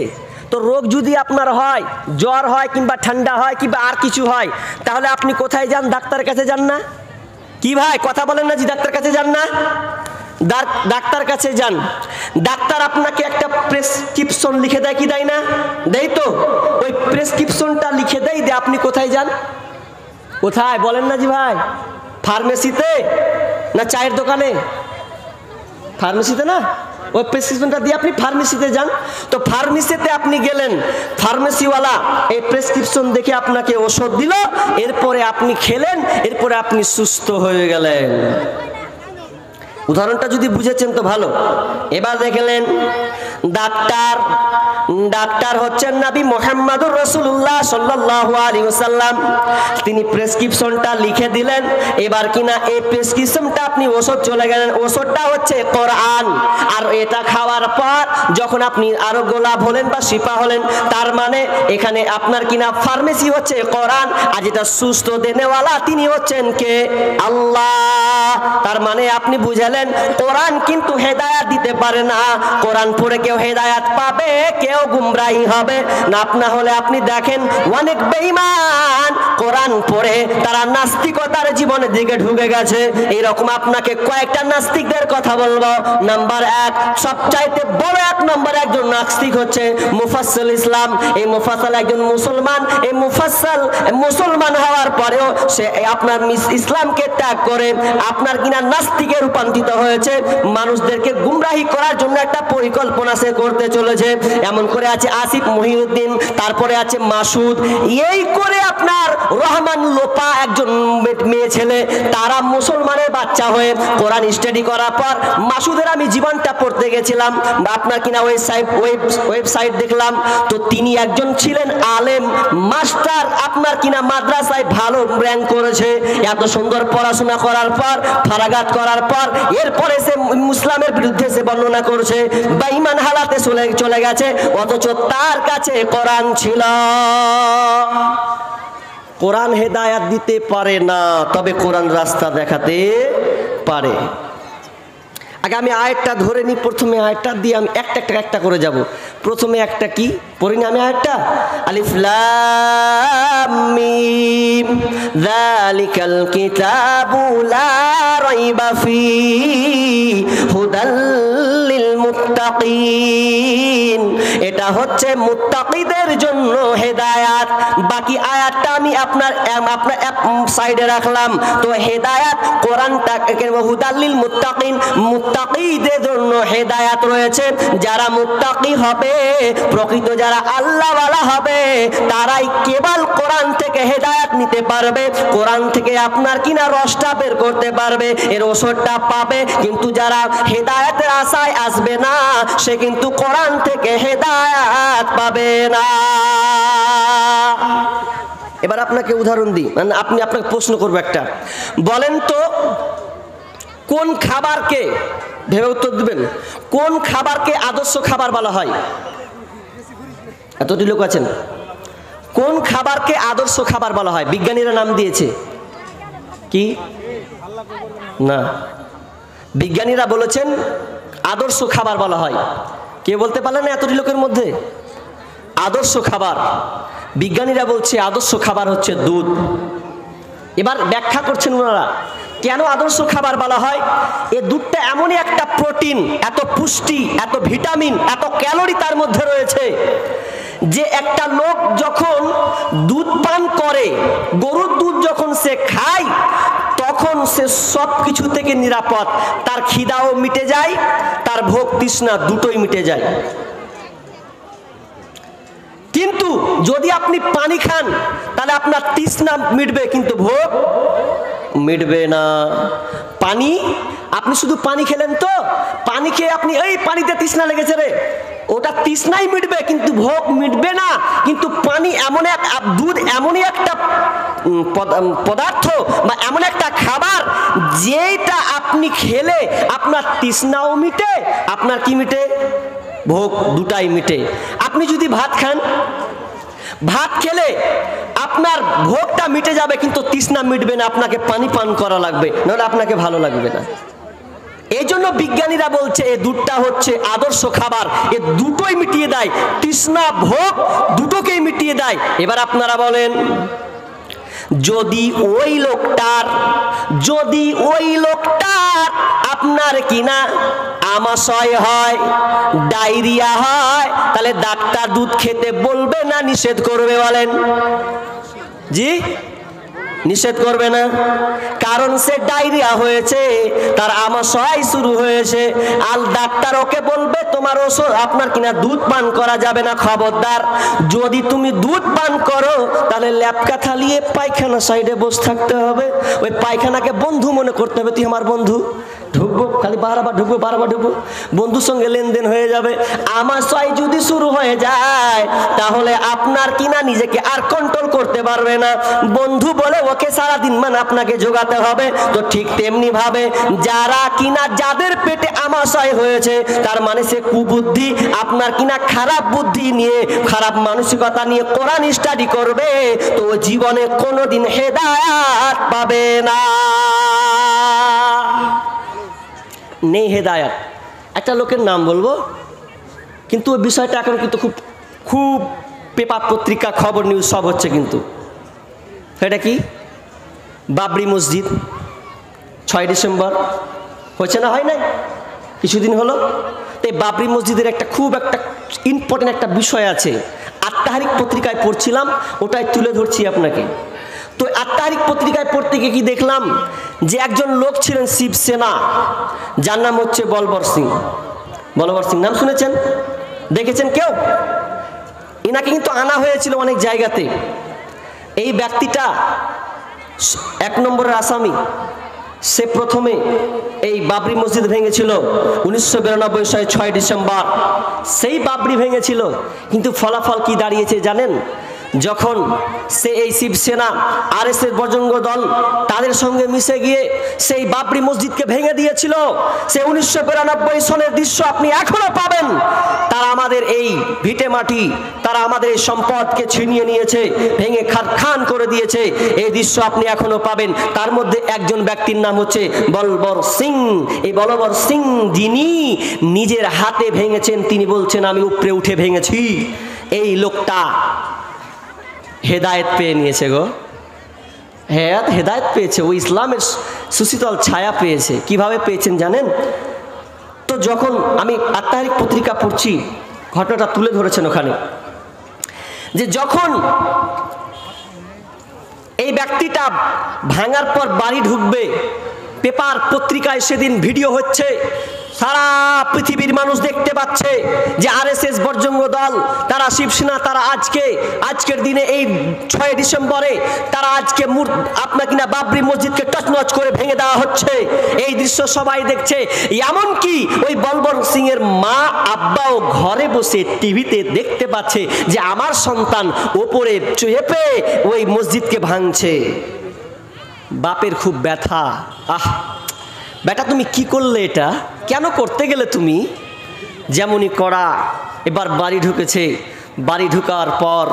তো রোগ যদি আপনার হয়, জ্বর হয় কিংবা ঠান্ডা হয় কিংবা আর কিছু হয়, তাহলে আপনি কোথায় যান? ডাক্তারের কাছে যান না? কি ভাই কথা বলেন না, জি ডাক্তার কাছে যান না? ডাক্তার কাছে যান, ডাক্তার আপনাকে একটা প্রেসক্রিপশন লিখে দেয়, কি দেয় না? দেয় তো। ওই প্রেসক্রিপশনটা লিখে দেয়, দিয়ে আপনি কোথায় যান? কোথায় বলেন না জি ভাই? ফার্মেসিতে না চায়ের দোকানে? ফার্মেসিতে না? ওই প্রেসক্রিপশনটা দিয়ে আপনি ফার্মেসিতে যান। তো ফার্মেসিতে আপনি গেলেন, ফার্মেসিওয়ালা এই প্রেসক্রিপশন দেখে আপনাকে ওষুধ দিল, এরপরে আপনি খেলেন, এরপরে আপনি সুস্থ হয়ে গেলেন। উদাহরণটা যদি বুঝেছেন তো ভালো। এবার দেখলেন ডাক্তার হচ্ছেন নবী মুহাম্মদুর রাসূলুল্লাহ সাল্লাল্লাহু আলাইহি ওয়াসাল্লাম। তিনি প্রেসক্রিপশনটা লিখে দিলেন। এবার কিনা এই প্রেসক্রিপশনটা আপনি ওষুধ চলে গেলেন, ওষুধটা হচ্ছে কোরআন। আর এটা খাওয়ার পর যখন আপনি আরোগ্য লাভ হলেন বা শিফা হলেন, তার মানে এখানে আপনার কিনা ফার্মেসি হচ্ছে কোরআন, আর যেটা সুস্থ দেনেওয়ালা তিনি হচ্ছেন কে? আল্লাহ। তার মানে আপনি বুঝলেন কোরআন কিন্তু হেদায়েত দিতে পারে না। কোরআন পড়ে কেউ হেদায়েত পাবে, কেউ গুমরাহি হবে না। আপনা হলে আপনি দেখেন অনেক বেঈমান কোরআন পড়ে তারা নাস্তিকতার জীবনের দিকে ঢুকে গেছে। এরকম আপনাকে কয়েকটা নাস্তিকদের কথা বলবো। নাম্বার 1, সবচাইতে বড় 1 নম্বর একজন নাস্তিক হচ্ছে মুফাসসিল ইসলাম। এই মুফাসসিল একজন মুসলমান। এই মুফাসসিল মুসলমান হওয়ার পরেও সে আপনার ইসলামকে ত্যাগ করে আপনার কিনা নাস্তিকে রূপান্তরিত হয়েছে। মানুষদেরকে গুমরাহি করার জন্য একটা পরিকল্পনা সে করতে চলেছে। এমন করে আছে আসিফ মহিউদ্দিন, তারপরে আছে মাসুদ, এই করে আপনার রহমান লোপা একজন মেয়ে ছেলে, তারা মুসলমানের বাচ্চা হয়ে কোরআন স্টাডি করার পর, মাসুদের আমি জীবনটা পড়তে গেছিলাম, আপনার কিনা ওয়েবসাইট দেখলাম, তো তিনি একজন ছিলেন আলেম মাস্টার, আপনার কিনা মাদ্রাসায় ভালো র্যাঙ্ক করেছে। এত সুন্দর পড়াশোনা করার পর, ফারাগাত করার পর, এরপরে সে মুসলিমের বিরুদ্ধে সে বর্ণনা করছে, বেঈমান হালাতে চলে গেছে, অথচ তার কাছে কোরআন ছিল। কোরআন হেদায়েত দিতে পারে না, তবে কোরআন রাস্তা দেখাতে পারে। আগে আমি আয়াতটা ধরে নিই, প্রথমে আয়াতটা দিয়ে আমি একটা করে যাব। প্রথমে একটা কি পড়িনি আমি আয়াতটা? আলিফ লাম মিম যালিকাল কিতাবু লা রাইবা ফীহি হুদাল লিল মুত্তাকিন। মুত্তাকিন, এটা হচ্ছে মুত্তাকিদের জন্য হেদায়াত। বাকি আয়াতটা আমি আপনার সাইডে রাখলাম। তো হেদায়াত কোরআনটাকে হুদাল্লিল মুত্তাকিন, মুত্তাকিদের জন্য হেদায়াত রয়েছে। যারা মুত্তাকি হবে, প্রকৃত যারা আল্লাহওয়ালা হবে, তারাই কেবল কোরআন থেকে হেদায়াত নিতে পারবে, কোরআন থেকে আপনার কিনা রসটা বের করতে পারবে, এর ওষুধটা পাবে। কিন্তু যারা হেদায়াতের আশায় আসবে না, সে কিন্তু কোরআন থেকে হেদায়াত পাবে না। এবার আপনাকে উদাহরণ দিই, মানে আপনাকে প্রশ্ন করবো একটা, বলেন তো কোন খাবারকে, ভেবে উত্তর দিবেন, কোন খাবারকে আদর্শ খাবার বলা হয়? এতটি লোক আছেন, কোন খাবারকে আদর্শ খাবার বলা হয়? বিজ্ঞানীরা নাম দিয়েছে কি না, বিজ্ঞানীরা বলেছেন আদর্শ খাবার বলা হয়। কে বলতে পারলেন না এতটি লোকের মধ্যে? আদর্শ খাবার, বিজ্ঞানীরা বলছে আদর্শ খাবার হচ্ছে দুধ। এবার ব্যাখ্যা করছেন ওনারা কেন আদর্শ খাবার বলা হয়। এই দুধটা এমনই একটা প্রোটিন, এত পুষ্টি, এত ভিটামিন, এত ক্যালোরি তার মধ্যে রয়েছে, যে একটা লোক যখন দুধ পান করে, গরুর দুধ যখন সে খায়, তখন সে সব কিছু থেকে নিরাপদ। তার খিদাও মিটে যায়, তার ভোগ তৃষ্ণা দুটোই মিটে যায়। কিন্তু যদি আপনি পানি খান, তাহলে আপনার তৃষ্ণা মিটবে কিন্তু ভোগ মিটবে না। পানি, আপনি শুধু পানি খেলেন তো, পানি খেয়ে আপনি এই পানিতে তৃষ্ণা লেগেছে রে, ওটা তৃষ্ণাই মিটবে কিন্তু ভোগ মিটবে না। কিন্তু পানি এমন এক, দুধ এমনই একটা পদার্থ বা এমন একটা খাবার, যেটা আপনি খেলে আপনার তৃষ্ণাও মিটে, আপনার কি মিটে? ভোগ দুটাই মিটে। আপনি যদি ভাত খান, ভাত খেলে আপনার ভোগটা মিটে যাবে কিন্তু তৃষ্ণা মিটবে না, আপনাকে পানি পান করা লাগবে, নাহলে আপনাকে ভালো লাগবে না। এই জন্য বিজ্ঞানীরা বলছে এই দুধটা হচ্ছে আদর্শ খাবার, এ দুটোই মিটিয়ে দেয়, তৃষ্ণা ভোগ দুটোকেই মিটিয়ে দেয়। এবার আপনারা বলেন, যদি ওই লোকটার আপনার কিনা আমাশয় হয়, ডায়রিয়া হয়, তাহলে ডাক্তার দুধ খেতে বলবে না নিষেধ করবে? বলেন জি, নিষেধ করবে না। কারণ সে ডায়রিয়া হয়েছে, তার আমাশয় শুরু হয়েছে, আর ডাক্তার ওকে বলবে তোমার ওষুধ আপনার কিনা দুধ পান করা যাবে না, খবরদার। যদি তুমি দুধ পান করো, তাহলে ল্যাপকা থালিয়ে পায়খানা সাইডে বসে থাকতে হবে, ওই পায়খানাকে বন্ধু মনে করতে হবে, তুই আমার বন্ধু, ঢুকবো খালি বারবার ঢুকবো, বারবার ঢুকবো, বন্ধুর সঙ্গে লেনদেন হয়ে যাবে। আমাশয় যদি শুরু হয়ে যায়, তাহলে আপনার কিনা নিজেকে আর কন্ট্রোল করতে পারবে না, বন্ধু বলে ওকে সারাদিন মানে আপনাকে জোগাতে হবে। তো ঠিক তেমনি ভাবে যারা কিনা, যাদের পেটে আমাশয় হয়েছে, তার মানে সে কুবুদ্ধি, আপনার কিনা খারাপ বুদ্ধি নিয়ে, খারাপ মানসিকতা নিয়ে কোরআন স্টাডি করবে, তো জীবনে কোনোদিন হেদায়াত পাবে না। নেই হেদায়াত। একটা লোকের নাম বলবো, কিন্তু ওই বিষয়টা এখন কিন্তু খুব পেপার পত্রিকা খবর নিউজ সব হচ্ছে, কিন্তু সেটা কি? বাবরি মসজিদ 6 ডিসেম্বর হয়েছে না, হয় নাই কিছুদিন হলো। এই বাবরি মসজিদের খুব একটা ইম্পর্টেন্ট একটা বিষয় আছে, আত্মাহারিক পত্রিকায় পড়ছিলাম, ওটাই তুলে ধরছি আপনাকে। তো আত্মাহারিক পত্রিকায় পড়তে গিয়ে কি দেখলাম, যে একজন লোক ছিলেন শিবসেনা, যার নাম হচ্ছে বলবর সিং। বলবর সিং নাম শুনেছেন, দেখেছেন কেউ? এনাকে কিন্তু আনা হয়েছিল অনেক জায়গাতে। এই ব্যক্তিটা 1 নম্বরের আসামি। সে প্রথমে এই বাবরি মসজিদ ভেঙেছিল 1992 সালে 6 ডিসেম্বর, সেই বাবরি ভেঙেছিল। কিন্তু ফলাফল কি দাঁড়িয়েছে জানেন? যখন সে এই শিবসেনা আরএসএস বজরঙ্গ দল তাদের সঙ্গে মিশে গিয়ে সেই বাবরি মসজিদকে ভেঙে দিয়েছিল, সে 1992 সনের দৃশ্য আপনি এখনো পাবেন। তারা আমাদের এই ভিটে মাটি, তারা আমাদের এই সম্পদকে ছিনিয়ে নিয়েছে, ভেঙে খান করে দিয়েছে, এই দৃশ্য আপনি এখনো পাবেন। তার মধ্যে একজন ব্যক্তির নাম হচ্ছে বলবর সিং। এই বলবর সিং যিনি নিজের হাতে ভেঙেছেন, তিনি বলছেন আমি উপরে উঠে ভেঙেছি। এই লোকটা হেদায়েত পেয়ে নিয়েছে গো, হেদায়েত পেয়েছে, ও ইসলামের সুশীতল ছায়া পেয়েছে। কিভাবে পেয়েছেন জানেন? তো যখন আমি আত্মাহারিক পত্রিকা পড়ছি, ঘটনাটা তুলে ধরেছেন ওখানে, যে যখন এই ব্যক্তিটা ভাঙার পর বাড়ি ঢুকবে, পেপার পত্রিকায় সেদিন ভিডিও হচ্ছে, সারা পৃথিবীর মানুষ দেখতে পাচ্ছে যে আরএসএস বর্জঙ্গ দল, তারা শিবসেনা, তারা আজকের দিনে এই 6 ডিসেম্বরে তারা আজকে আপনার কিনা বাবরি মসজিদকে টচনচ করে ভেঙে দেওয়া হচ্ছে। এই দৃশ্য সবাই দেখছে, এমনকি ওই বলবন্ত সিং এর মা আব্বাও ঘরে বসে টিভিতে দেখতে পাচ্ছে যে আমার সন্তান ওপরে চেপে ওই মসজিদকে ভাঙছে। বাপের খুব ব্যথা, বেটা তুমি কি করলে, এটা কেন করতে গেলে তুমি? যেমনই করা, এবার বাড়ি ঢুকেছে। বাড়ি ঢুকার পর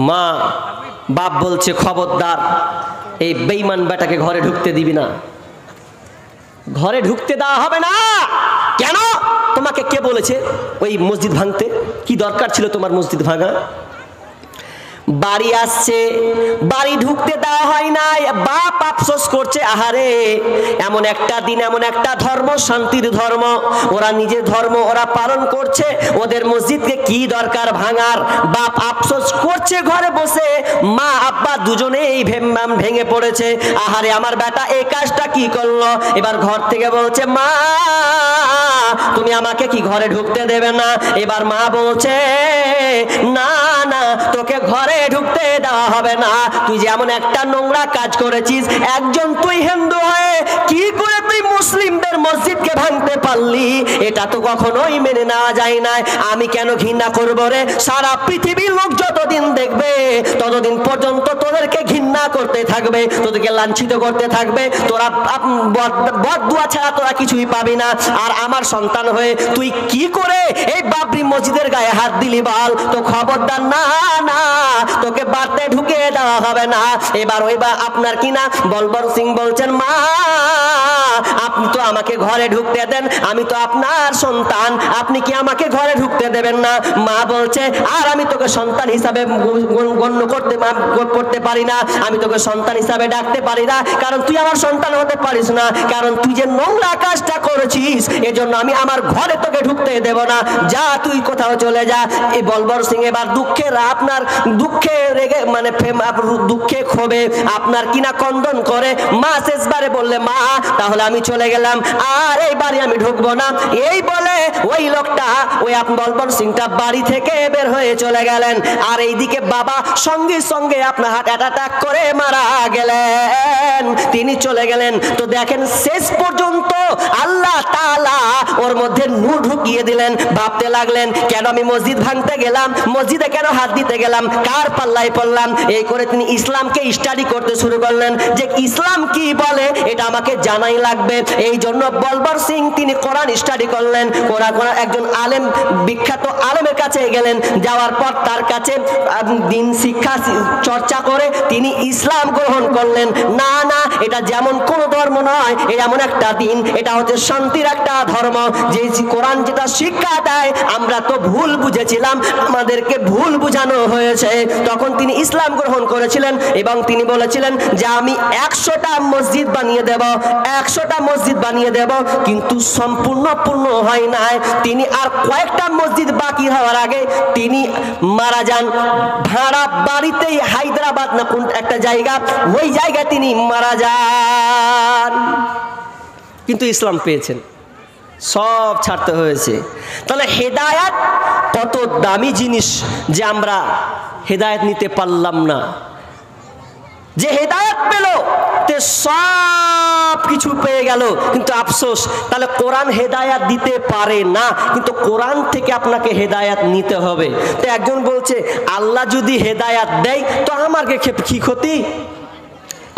মা বাপ বলছে, খবরদার এই বেঈমান বেটাকে ঘরে ঢুকতে দিবি না, ঘরে ঢুকতে দেওয়া হবে না। কেন? তোমাকে কে বলেছে ওই মসজিদ ভাঙতে? কি দরকার ছিল তোমার মসজিদ ভাঙা? বাড়ি আসছে, বাড়ি ঢুকতে দেওয়া হয় না। বাপ আফসোস করছে, আহারে এমন একটা দিন, এমন একটা ধর্ম, শান্তির ধর্ম, ওরা নিজের ধর্ম ওরা পালন করছে, ওদের মসজিদকে কি দরকার ভাঙার? বাপ আফসোস করছে ঘরে বসে, মা আব্বা দুজনেই ভেঙে পড়েছে, আহারে আমার বেটা এই কাজটা কি করলো। এবার ঘর থেকে বলছে, মা তুমি আমাকে কি ঘরে ঢুকতে দেবে না? এবার মা বলছে, না না, তোকে ঘরে ঢুকতে দেওয়া হবে না। তুই যেমন একটা নোংরা কাজ করেছিস, একজন তুই হিন্দু হয়ে কি করে তুই মুসলিমদের মসজিদকে ভাঙতে পারলি? এটা তো কখনোই মেনে নেওয়া যায় না। আমি কেন ঘৃণা করবো রে? সারা পৃথিবীর লোক যতদিন দেখবে ততদিন পর্যন্ত তোদেরকে ঘৃণা করতে থাকবে, তোদেরকে লাঞ্ছিত করতে থাকবে, তোরা বদদুয়া ছাড়া তোরা কিছুই পাবি না। আর আমার সন্তান হয়ে তুই কি করে এই বাবরি মসজিদের গায়ে হাত দিলি বল? তো খবরদার, না না, তোকে বাড়তে ঢুকে দেওয়া হবে না। এবার আপনার কিনা বলবন্ত সিং বলছেন, মা আপনি তো আমাকে ঘরে ঢুকতে দেন, আমি তো আপনার সন্তান, আপনি কি আমাকে ঘরে ঢুকতে দেবেন না? মা বলছে, আর আমি তোকে সন্তান হিসাবে গণ্য করতে পারি না, আমি তোকে সন্তান হিসাবে ডাকতে পারি না, কারণ তুই আমার সন্তান হতে পারিস না, কারণ তুই যে নোংরা কাজটা করেছিস এজন্য আমি আমার ঘরে তোকে ঢুকতে দেব না, যা তুই কোথাও চলে যা। এই বলবন্ত সিং এবার দুঃখে রেগে, মানে দুঃখে ক্ষোভে আপনার কিনা কন্দন করে। মা শেষবারে বললে, মা তাহলে আমি চলে গেলাম, আর এই বাড়ি আমি ঢুকবো না। এই বলে ওই লোকটা, ওই বলবন্ত সিংটা বাড়ি থেকে বের হয়ে চলে গেলেন। আর এইদিকে বাবা সঙ্গে সঙ্গে আপনার হার্ট অ্যাটাক করে মারা গেলেন, তিনি চলে গেলেন। তো দেখেন শেষ পর্যন্ত আল্লাহ তাআলা ওর মধ্যে নূর ঢুকিয়ে দিলেন। ভাবতে লাগলেন, কেন আমি মসজিদ ভাঙতে গেলাম, মসজিদে কেন হাত দিতে গেলাম, কার পাল্লায় পড়লাম? এই করে তিনি ইসলামকে স্টাডি করতে শুরু করলেন, যে ইসলাম কি বলে এটা আমাকে জানাই লাগবে। এই জন্য বলবন্ত সিং তিনি কোরআন স্টাডি করলেন। কোরআন একজন আলেম, বিখ্যাত আলেমের কাছে গেলেন, যাওয়ার পর তার কাছে দিন শিক্ষা চর্চা করে তিনি ইসলাম গ্রহণ করলেন। না না, এটা যেমন কোন ধর্ম নয়, এমন একটা দিন, এটা হচ্ছে শান্তির একটা ধর্ম। যে কোরআন যেটা শিক্ষা দেয় আমরা তো ভুল বুঝেছিলাম, আমাদেরকে ভুল বুঝানো হয়েছে। তখন তিনি ইসলাম গ্রহণ করেছিলেন এবং তিনি বলেছিলেন যে আমি 100টা মসজিদ বানিয়ে দেব, 100টা মসজিদ বানিয়ে দেব, কিন্তু সম্পূর্ণ পূর্ণ হয় নাই। তিনি আর কয়েকটা মসজিদ বাকি হওয়ার আগে তিনি মারা যান। ভাড়া বাড়িতেই, হায়দ্রাবাদ না কোন একটা জায়গা, ওই জায়গায় তিনি মারা যান। কিন্তু ইসলাম পেয়েছেন, সব ছাড়তে হয়েছে। তাহলে হেদায়েত কত দামি জিনিস যে আমরা হেদায়েত নিতে পারলাম না। যে হেদায়েত পেল তে সব কিছু পেয়ে গেল, কিন্তু আফসোস, তাহলে কোরআন হেদায়েত দিতে পারে না, কিন্তু কোরআন থেকে আপনাকে হেদায়েত নিতে হবে। তো একজন বলছে, আল্লাহ যদি হেদায়েত দেয় তো আমার কি ক্ষতি?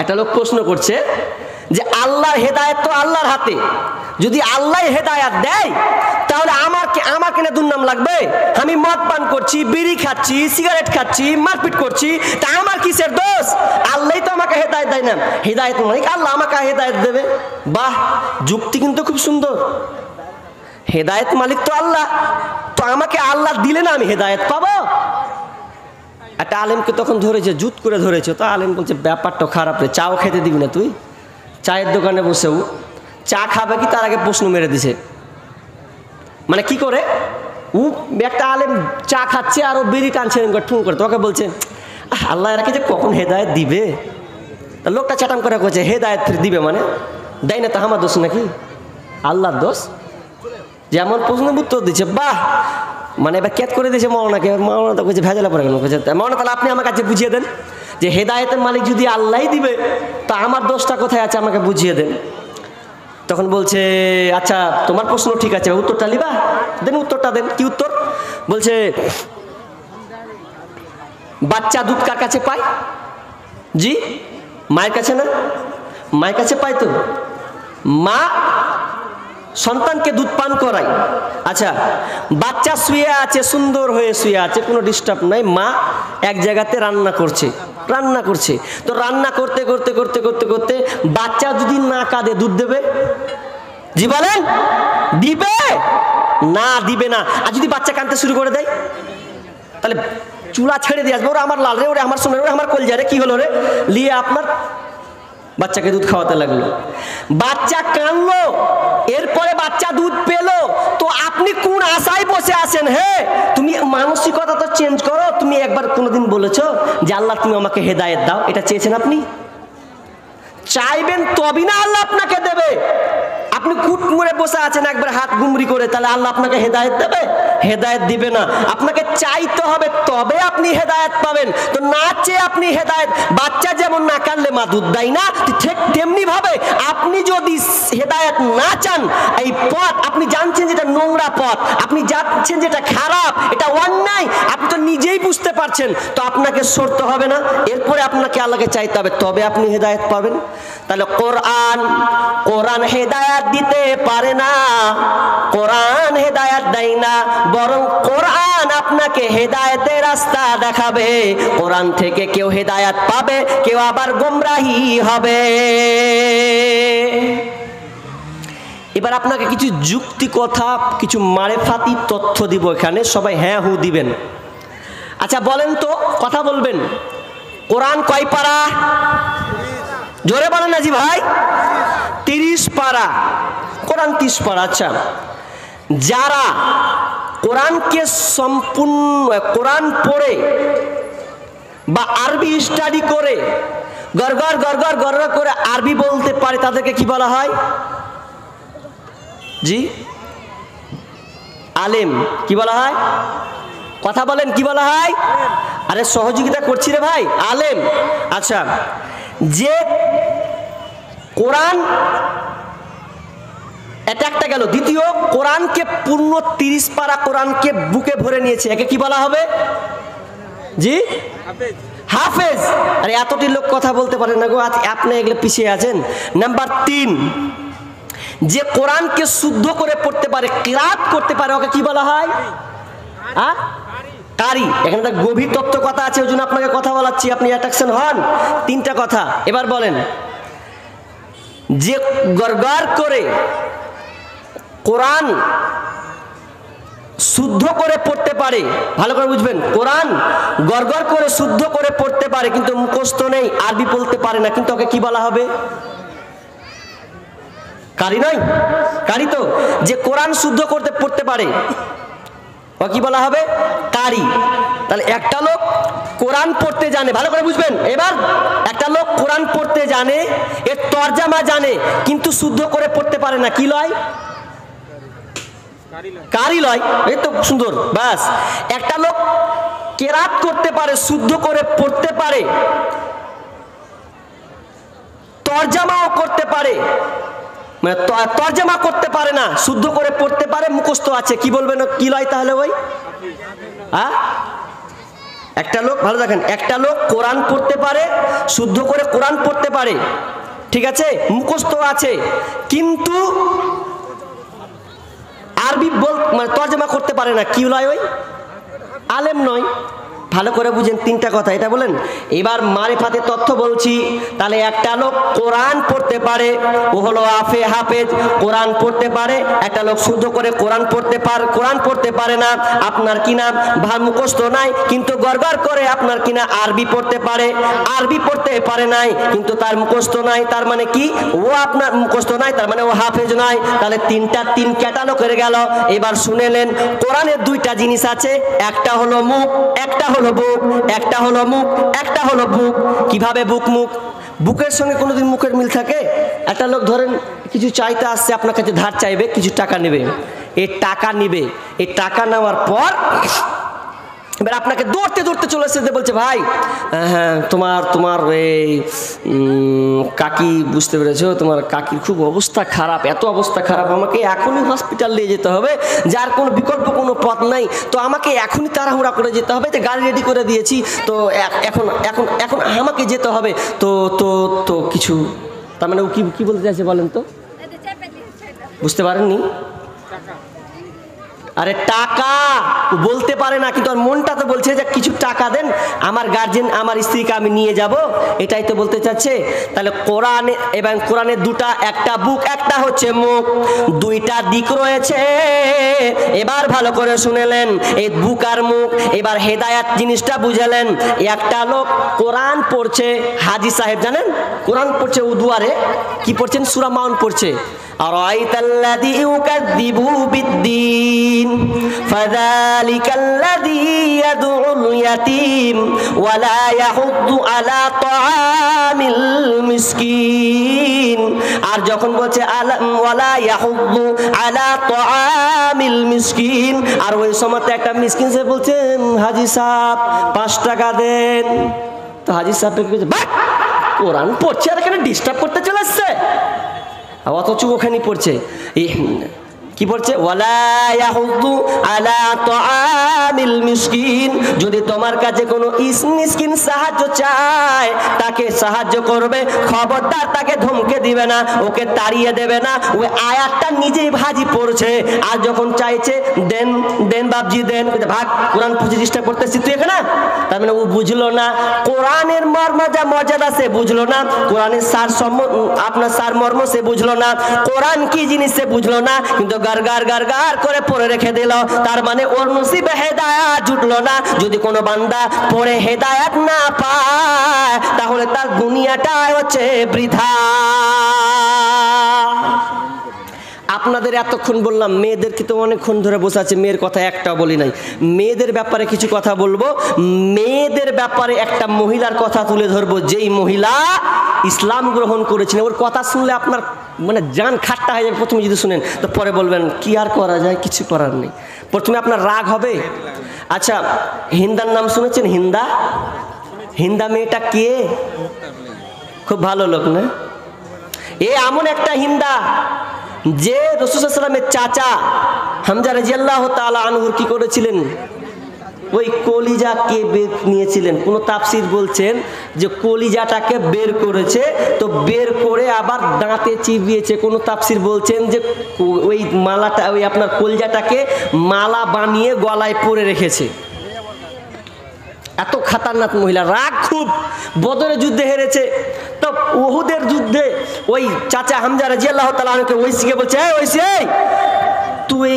একটা লোক প্রশ্ন করছে যে আল্লাহর হেদায়েত তো আল্লাহর হাতে, যদি আল্লাহ হেদায়েত দেয় তাহলে আমার কেন দুর্নাম লাগবে? আমি মদ পান করছি, বিড়ি খাচ্ছি, সিগারেট খাচ্ছি, মারপিট করছি, তা আমার কিসের দোষ? আল্লাহ তো আমাকে হেদায়েত দেয় না, হেদায়েত মালিক আল্লাহ আমাকে হেদায়েত দেবে। বাহ, যুক্তি কিন্তু খুব সুন্দর। হেদায়েত মালিক তো আল্লাহ, তো আমাকে আল্লাহ দিলে না আমি হেদায়েত পাবো? একটা আলেমকে তখন ধরেছে, জুত করে ধরেছে। তো আলেম বলছে, ব্যাপারটা খারাপ রে, চাও খেতে দিবি না তুই? চায়ের দোকানে বসেও চা খাবে কি তার আগে প্রশ্ন মেরে দিছে। মানে কি করে? ও একটা আলেম চা খাচ্ছে আর ও বিড়ি টানছে ঠুং করে, তোকে বলছে আল্লাহ এরাকে যে কখন হেদায়েত দিবে। তা লোকটা চাটাম করে করছে হেদায়েত দিবে মানে দেয় না, তা আমার দোষ নাকি আল্লাহর দোষ? যেমন প্রশ্ন উত্তর দিচ্ছে, বাহ মানে এবার ক্যাত করে দিয়েছে মৌলানাকে। মৌলানা তো বলছে ভেজালা পড়ে গেল, বলছে মৌলানা তাহলে আপনি আমার কাছে বুঝিয়ে দেন যে হেদায়েতের মালিক যদি আল্লাহই দিবে তা আমার দোষটা কোথায় আছে, আমাকে বুঝিয়ে দেন। তখন বলছে আচ্ছা তোমার প্রশ্ন ঠিক আছে, উত্তরটা লিবা দেন, উত্তরটা দেন। কি উত্তর? বলছে বাচ্চা দুধ কার কাছে পায়? জি মায়ের কাছে না? মায়ের কাছে পায় তো। মা সন্তানকে দুধ পান করায়। আচ্ছা বাচ্চা শুয়ে আছে, সুন্দর হয়ে শুয়ে আছে, কোনো ডিস্টার্ব নাই। মা এক জায়গাতে রান্না করছে, তো রান্না করতে করতে করতে করতে করতে বাচ্চা যদি না কাঁদে দুধ দেবে? জি বলেন দিবে? না দিবে না। আর যদি বাচ্চা কাঁদতে শুরু করে দেয় তাহলে চুলা ছেড়ে দিয়ে আসবে, ওরা আমার লাল রে, ওরে আমার সোনা রে, আমার কলজা রে, কি হলো রে, নিয়ে আপনার বাচ্চাকে দুধ খাওয়াতে লাগলো। বাচ্চা কাঁদলো, এরপরে বাচ্চা দুধ পেলো, তো আপনি কোন আশায় বসে আছেন? হে তুমি মানসিকতা তো চেঞ্জ করো। তুমি একবার কোনোদিন বলেছো যে আল্লাহ তুমি আমাকে হেদায়েত দাও? এটা চেয়েছেন আপনি? চাইবেন তবে না আল্লাহ আপনাকে দেবে। আপনি কুট মুড়ে বসে আছেন একবার হাত গুমরি করে, তাহলে আল্লাহ আপনাকে হেদায়েত দেবে? হেদায়েত দিবে না। আপনাকে চাইতে হবে তবে আপনি হেদায়েত পাবেন। তো না চেয়ে আপনি হেদায়েত, বাচ্চা যেমন না কাঁদলে মা দুধ দেয় না, ঠিক তেমনি ভাবে আপনি যদি হেদায়েত না চান, এই পথ আপনি জানছেন যেটা নোংরা পথ, আপনি যাচ্ছেন যেটা খারাপ, এটা অন্যায়, আপনি তো নিজেই বুঝতে পারছেন, তো আপনাকে সরতে হবে না, এরপরে আপনাকে আল্লাহকে চাইতে হবে, তবে আপনি হেদায়েত পাবেন। তাহলে কোরআন হেদায়েত দিতে পারে না, কোরআন হেদায়েত দেয় না, বরং কোরআন আপনাকে হেদায়েতের রাস্তা দেখাবে। কোরআন থেকে কেউ হেদায়েত পাবে, কেউ আবার গোমরাহি হবে। এবার আপনাকে কিছু যুক্তি কথা, কিছু মারেফাতি তথ্য দিব এখানে, সবাই হ্যাঁ হু দিবেন। আচ্ছা বলেন তো, কথা বলবেন, কোরআন কয় পারা? জোরে বলেন না জি ভাই। 30 পারা, কোরআন 30 পারা। আচ্ছা যারা কোরআনকে সম্পূর্ণ কোরআন পড়ে বা আরবি স্টাডি করে গড়গড় গড়গড় গড়গড় করে আরবি বলতে পারে, তাদেরকে কি বলা হয়? জি আলেম। কি বলা হয়? কথা বলেন, কি বলা হয়? আরে সহযোগিতা করছি রে ভাই, আলেম। আচ্ছা যে কোরআন, এটা একটা গেল। দ্বিতীয়, কোরআনকে পূর্ণ 30 পারা কোরআনকে বুকে ভরে নিয়েছে, একে কি বলা হবে? জি হাফেজ। আরে এতটি লোক কথা বলতে পারে না গো, আপনি এগুলো পিছিয়ে আছেন। নাম্বার 3, যে কোরআনকে শুদ্ধ করে পড়তে পারে, কিরাত করতে পারে, ওকে কি বলা হয়? কারি। এখানে তো গভীর তত্ত্ব কথা আছে, ওই জন্য আপনাকে কথা বলাচ্ছি, আপনি অ্যাট্রাকশন হন। 3টা কথা এবার বলেন। যে গড়গড় করে কোরআন শুদ্ধ করে পড়তে পারে, ভালো করে বুঝবেন, কোরআন গড়গড় করে শুদ্ধ করে পড়তে পারে কিন্তু মুখস্থ নেই, আরবি বলতে পারে না, কিন্তু ওকে কি বলা হবে? কারি নয়? কারি তো। যে কোরআন শুদ্ধ করতে পড়তে পারে ও কি বলা হবে? কারি। তাহলে একটা লোক কোরআন পড়তে জানে, ভালো করে বুঝবেন, এবার একটা লোক কোরআন পড়তে জানে, এর তরজামা জানে, কিন্তু শুদ্ধ করে পড়তে পারে না, কি লয়? কারি লয়। এই তো সুন্দর, বাস। একটা লোক কেরাত করতে পারে, শুদ্ধ করে পড়তে পারে, তরজামাও করতে পারে, মানে তরজামা করতে পারে না, শুদ্ধ করে পড়তে পারে, মুখস্থ আছে, কি বলবেন কি লয় তাহলে? ওই একটা লোক, ভালো দেখেন, একটা লোক কোরআন পড়তে পারে, শুদ্ধ করে কোরআন পড়তে পারে, ঠিক আছে, মুখস্থ আছে, কিন্তু আরবি মানে তরজমা করতে পারে না, কি লয়? ওই আলেম নয়। ভালো করে বুঝেন তিনটা কথা এটা বলেন। এবার মারিফাতের তথ্য বলছি। তাহলে একটা লোক কোরআন পড়তে পারে, ও হলো হাফেজ, কোরআন পড়তে পারে। একটা লোক শুদ্ধ করে কোরআন পড়তে পারে না, আপনার কিনা মুখস্থ নাই কিন্তু গড়গড় করে আপনার কিনা আরবি পড়তে পারে, আরবি পড়তে পারে নাই কিন্তু তার মুখস্থ নাই। তার মানে কি? ও আপনার মুখস্থ নাই, তার মানে ও হাফেজ নয়। তাহলে তিন ক্যাটালগ হয়ে গেল। এবার শুনেলেন কোরআনের দুইটা জিনিস আছে, একটা হলো মুখ, একটা হলো বুক, একটা হলো মুখ, একটা হলো বুক। কিভাবে বুক মুখ? বুকের সঙ্গে কোনোদিন মুখের মিল থাকে? একটা লোক ধরেন কিছু চাইতে আসছে, আপনার কাছে ধার চাইবে, কিছু টাকা নেবে, এই টাকা নিবে, এই টাকা নেওয়ার পর এবার আপনাকে দৌড়তে দৌড়তে চলে এসে বলছে, ভাই হ্যাঁ তোমার এই কাকি, বুঝতে পেরেছো, তোমার কাকির খুব অবস্থা খারাপ, এত অবস্থা খারাপ, আমাকে এখনই হসপিটাল নিয়ে যেতে হবে, যার কোনো বিকল্প কোনো পথ নাই, তো আমাকে এখনই তাড়াহুড়া করে যেতে হবে, তো গাড়ি রেডি করে দিয়েছি, তো এখন এখন এখন আমাকে যেতে হবে, তো তো তো কিছু, তার মানে ও কি বলতে চাইছে বলেন তো? বুঝতে পারেননি? আরে টাকা বলতে পারে না, কিন্তু আর মনটা তো বলছে যে কিছু টাকা দেন, আমার গার্জেন আমার স্ত্রীকে আমি নিয়ে যাব, এটাই তো বলতে চাচ্ছে। তাহলে কোরআনে এবং কোরআনের দুটা, একটা বুক একটা হচ্ছে মুখ, দুইটা দিক রয়েছে। এবার ভালো করে শুনেলেন এই বুক আর মুখ। এবার হেদায়াত জিনিসটা বুঝালেন। একটা লোক কোরআন পড়ছে, হাজি সাহেব জানেন কোরআন পড়ছে, উদুয়ারে কি পড়ছেন? সূরা মাউন পড়ছে। আরাইতাল্লাযী ইউকাযযিবু বিদ্দীন ফাযালিকাল্লাযী ইয়াদউল ইয়াতীম ওয়া লা ইয়াহুদ্দু আলা তাআমিল মিসকিন। আর যখন বলছে ওয়া লা ইয়াহুদ্দু আলা তাআমিল মিসকিন, আর ওই সময়তে একটা মিসকিন সে বলছেন, হাজি সাহেব 5 টাকা দেন। তো হাজি সাহেব বলছে, বাহ কোরআন পড়ছে আর এখানে ডিস্টার্ব করতে চলে আসছে, অথচ ওখানে পড়ছে কি পড়ছে? ওয়ালা ইয়াহুদ্দু আলা তাআমিল মিসকিন। যদি তোমার কাছে কোনো মিসকিন সাহায্য চায়, তাকে সাহায্য করবে, খবরদার তাকে ধমকে দিবে না, ওকে তাড়িয়ে দেবে না। ওই আয়াতটা নিজেই ভাজি পড়ছে, আর যখন চাইছে দেন দেন বাপজি দেন, ভাগ কোরআন 25টা পড়তেছি তুই এখানে, তার মানে ও বুঝলো না কোরআনের মর্ম, যা মর্যাদা সে বুঝলো না, কোরআনের আপনার সারমর্ম সে বুঝলো না, কোরআন কি জিনিস সে বুঝলো না, কিন্তু গার করে পড়ে রেখে দিল। তার মানে ওর নসিবে হেদায়াত জুটলো না। যদি কোনো বান্দা পড়ে হেদায়াত না পায়, তাহলে তার দুনিয়াটাই হচ্ছে বৃথা। আপনাদের এতক্ষণ বললাম, মেয়েদেরকে তো অনেকক্ষণ ধরে বসে আছে, মেয়ের কথা একটাও বলি নাই। মেয়েদের ব্যাপারে কিছু কথা বলবো। মেয়েদের ব্যাপারে একটা মহিলার কথা তুলে ধরবো, যেই মহিলা ইসলাম গ্রহণ করেছিলেন। ওর কথা শুনলে আপনার মানে জান খাট্টা হয়ে যাবে প্রথমে যদি শুনেন, তো পরে বলবেন কি আর করা যায়, কিছু করার নেই। প্রথমে আপনার রাগ হবে। আচ্ছা, হিন্দার নাম শুনেছেন? হিন্দা মেয়েটা কে? খুব ভালো লোক না? এ এমন একটা হিন্দা যে রাসূল সাল্লাল্লাহু আলাইহি ওয়াসাল্লামের চাচা হামজা রাদিয়াল্লাহু তাআলা আনহুর কি করেছিলেন? ওই কলিজাকে বের নিয়েছিলেন। কোন তাফসীর বলছেন যে কলিজাটাকে বের করেছে, তো বের করে আবার দাঁতে চিবিয়েছে। কোন তাফসীর বলছেন যে ওই মালাটা, ওই আপনার কলিজাটাকে মালা বানিয়ে গলায় পরে রেখেছে। এত খাতারনাক মহিলা, রাগ খুব। বদরের যুদ্ধে হেরেছে, তো উহুদের যুদ্ধে ওই চাচা হামজা রাদিয়াল্লাহু তাআলা আনহুকে ওইসিকে বলছে, ওইসি তুই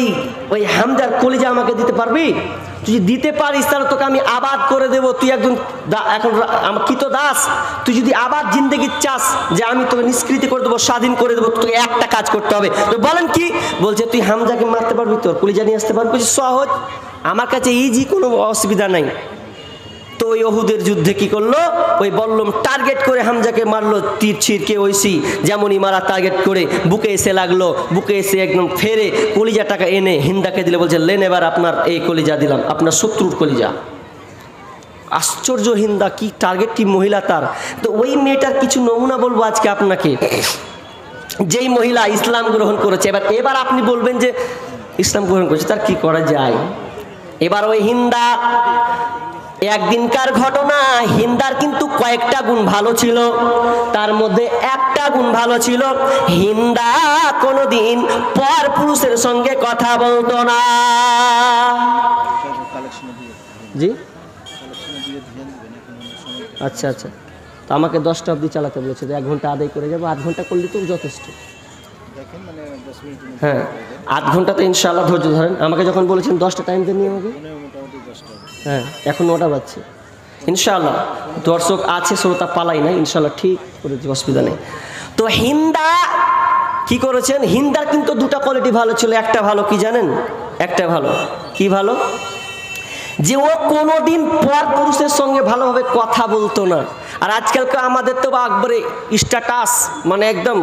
ওই হামজার কলিজা আমাকে দিতে পারবি? তুই যদি দিতে পারিস তাহলে তোকে আমি আবাদ করে দেবো, তুই একজন এখন আমার কৃত দাস, তুই যদি আবাদ জিন্দেগি চাস যে আমি তোকে নিষ্কৃতি করে দেবো, স্বাধীন করে দেবো, তোকে একটা কাজ করতে হবে। তো বলেন কি? বলছে তুই হামজাকে মারতে পারবি, তোর কলিজা নিয়ে আসতে পারবি? বলছে সহজ, আমার কাছে ইজি, কোনো অসুবিধা নাই। তো ওই উহুদের যুদ্ধে কি করলো? ওই বল্লম টার্গেট করে হামজাকে মারলো, তীর ছিরকে ঐসি যেমনই মারা টার্গেট করে বুকে এসে লাগলো, বুকে এসে একদম ফেরে কলিজাটাকে এনে হিন্দাকে দিলে, বলছে লেন এবার আপনার এই কলিজা দিলাম, আপনার শত্রুর কলিজা। আশ্চর্য হিন্দা, কি টার্গেট, কি মহিলা তার। তো ওই মেয়েটার কিছু নমুনা বলবো আজকে আপনাকে, যেই মহিলা ইসলাম গ্রহণ করেছে। এবার আপনি বলবেন যে ইসলাম গ্রহণ করেছে, তার কি করা যায়? এবার ওই হিন্দা, একদিনকার ঘটনা, হিন্দার কিন্তু কয়েকটা গুণ ভালো ছিল, তার মধ্যে একটা গুণ ভালো ছিল, হিন্দা কোনোদিন পর পুরুষের সঙ্গে কথা বলতো না। জি আচ্ছা আচ্ছা, তো আমাকে 10টা অবধি চালাতে বলেছে, তো 1 ঘন্টা আদায় করে যাবো, 8 ঘন্টা করলে তো যথেষ্ট। হ্যাঁ, 8 ঘন্টা তো ইনশাআল্লাহ ধৈর্য ধরেন। আমাকে যখন বলেছেন 10টা টাইম দিয়ে নিয়ে আমাকে, হ্যাঁ এখন 9টা বাজছে, ইনশাআল্লাহ দর্শক আছে, শ্রোতা পালাই না, ইনশাআল্লাহ ঠিক করে অসুবিধা নেই। তো হিন্দা কি করেছেন, হিন্দার কিন্তু 2টা কোয়ালিটি ভালো ছিল। একটা ভালো কি জানেন, একটা ভালো কি ভালো, যে ও কোনোদিন পর পুরুষের সঙ্গে ভালোভাবে কথা বলতো না। আর আজকালকে আমাদের তো একবারে স্ট্যাটাস, মানে একদম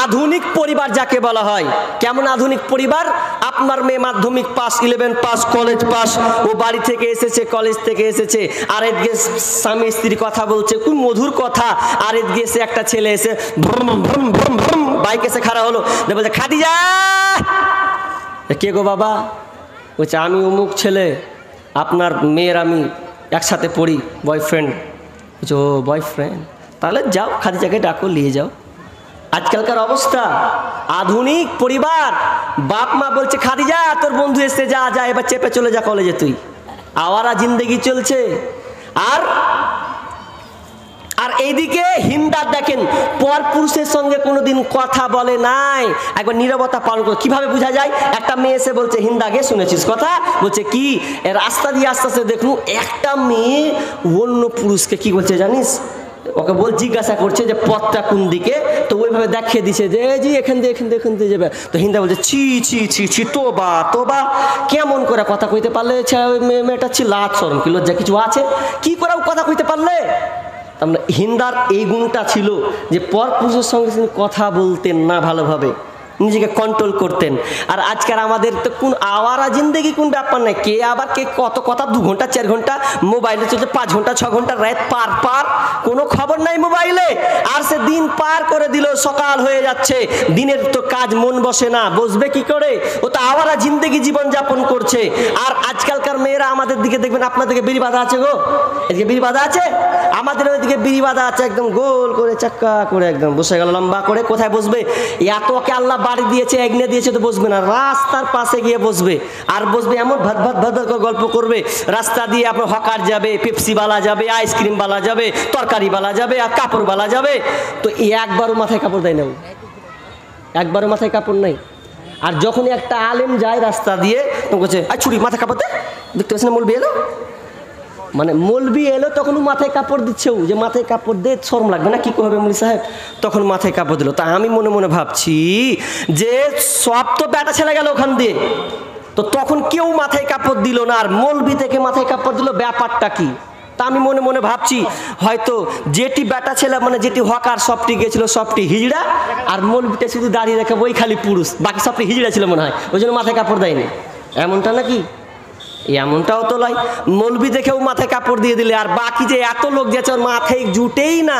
আধুনিক পরিবার যাকে বলা হয়। কেমন আধুনিক পরিবার, আপনার মেয়ে মাধ্যমিক পাস, 11 পাস, কলেজ পাস, ও বাড়ি থেকে এসেছে, কলেজ থেকে এসেছে, আর এদিকে স্বামী স্ত্রী কথা বলছে, খুব মধুর কথা, আর এদিকে এসে একটা ছেলে এসে ভ্রম ভ্রম ভ্রম ভ্রম বাইক এসে খাড়া হলো, বলছে খাদিজা। কে গো বাবা? বলছে আমি অমুক ছেলে, আপনার মেয়ের আমি একসাথে পড়ি, বয়ফ্রেন্ড। বলছে ও বয়ফ্রেন্ড, তাহলে যাও খাদিজাকে ডাকো, নিয়ে যাও। আজকালকার অবস্থা আধুনিক পরিবার, বাপ মা বলছে খাদিজা তোর বন্ধু এসে, যা যা এবার চেপে চলে যা কলেজে, তুই আওয়ারা জিন্দেগি চলছে। আর আর এইদিকে হিন্দার দেখেন পর পুরুষের সঙ্গে কোনোদিন কথা বলে নাই, একবার নীরবতা পালন করে। কিভাবে বোঝা যায়? একটা মেয়ে এসে বলছে হিন্দাকে, শুনেছিস কথা? বলছে কি, রাস্তা দিয়ে আস্তে আস্তে দেখলুম একটা মেয়ে অন্য পুরুষকে কি বলছে জানিস, ওকে জিজ্ঞাসা করছে যে পথটা কোন দিকে, তো ওইভাবে দেখিয়ে দিছে যে জি এখান দিয়ে যাবে। তো হিন্দা বলছে ছি ছি ছি ছি, তোবা তোবা, কেমন করে কথা কইতে পারলে? মেয়েটা ছিল লাজ শরম কি লজ্জা কিছু আছে, কি করে কথা কইতে পারলে? হিন্দার এই গুণটা ছিল যে পর পুরুষের সঙ্গে কথা বলতেন না, ভালোভাবে নিজেকে কন্ট্রোল করতেন। আর আজকাল আমাদের তো কোন আওয়ারা জিন্দেগি কোন ব্যাপার নাই, কে আবার কে কত কথা, 2 ঘন্টা 4 ঘন্টা মোবাইলে চলছে, 5 ঘন্টা 6 ঘন্টা রাত পার কোনো খবর নাই মোবাইলে। আর সে দিন পার করে দিল, সকাল হয়ে যাচ্ছে, দিনের তো কাজ মন বসে না, বসবে কি করে? ও তো আওয়ারা জিন্দেগি জীবন যাপন করছে। আর আজকালকার মেয়েরা আমাদের দিকে দেখবেন, আপনাদেরকে বিড়ি বাঁধা আছে গো, এদিকে বিড়ি বাঁধা আছে, আমাদের ওইদিকে বিড়ি বাঁধা আছে, একদম গোল করে চাক্কা করে একদম বসে গেল লম্বা করে। কোথায় বসবে? এত ওকে আল্লাহ বাড়ি দিয়েছে, এগনে দিয়েছে, তো বসবে না, রাস্তার পাশে গিয়ে বসবে। আর বসবে এমন ভাত ভাত ভাত করে গল্প করবে। রাস্তা দিয়ে আপনার হকার যাবে, পেপসি বালা যাবে, আইসক্রিম বালা যাবে, তরকারি বালা যাবে, আর কাপড় বালা যাবে। তো একবারও মাথায় কাপড় দেয় না, একবারও মাথায় কাপড় নাই। আর যখন একটা আলেম যায় রাস্তা দিয়ে, তো বলছে আর ছুরি মাথায় কাপড় দে, দেখতে পাচ্ছি না মৌলবি এলো, মানে মৌলবি এলো তখন মাথায় কাপড় দিচ্ছে, যে মাথায় কাপড় দে, শরম লাগবে না, কি করবে মৌলবি সাহেব? তখন মাথায় কাপড় দিল। তা আমি মনে মনে ভাবছি যে সব তো বেটা ছেলে গেল ওখান দিয়ে, তো তখন কেউ মাথায় কাপড় দিল না, আর মৌলবি থেকে মাথায় কাপড় দিল, ব্যাপারটা কি? তা আমি মনে মনে ভাবছি হয়তো যেটি বেটা ছেলে, মানে যেটি হকার সবটি গেছিল সবটি হিজড়া, আর মৌলবিটা শুধু দাঁড়িয়ে রেখে ওই খালি পুরুষ, বাকি সবটি হিজড়া ছিল মনে হয়, ওই জন্য মাথায় কাপড় দেয়নি। এমনটা নাকি? এমনটাও তো লয়, মৌলবি দেখেও মাথায় কাপড় দিয়ে দিলে, আর বাকি যে এত লোক যাচ্ছে ওর মাথায় জুটেই না।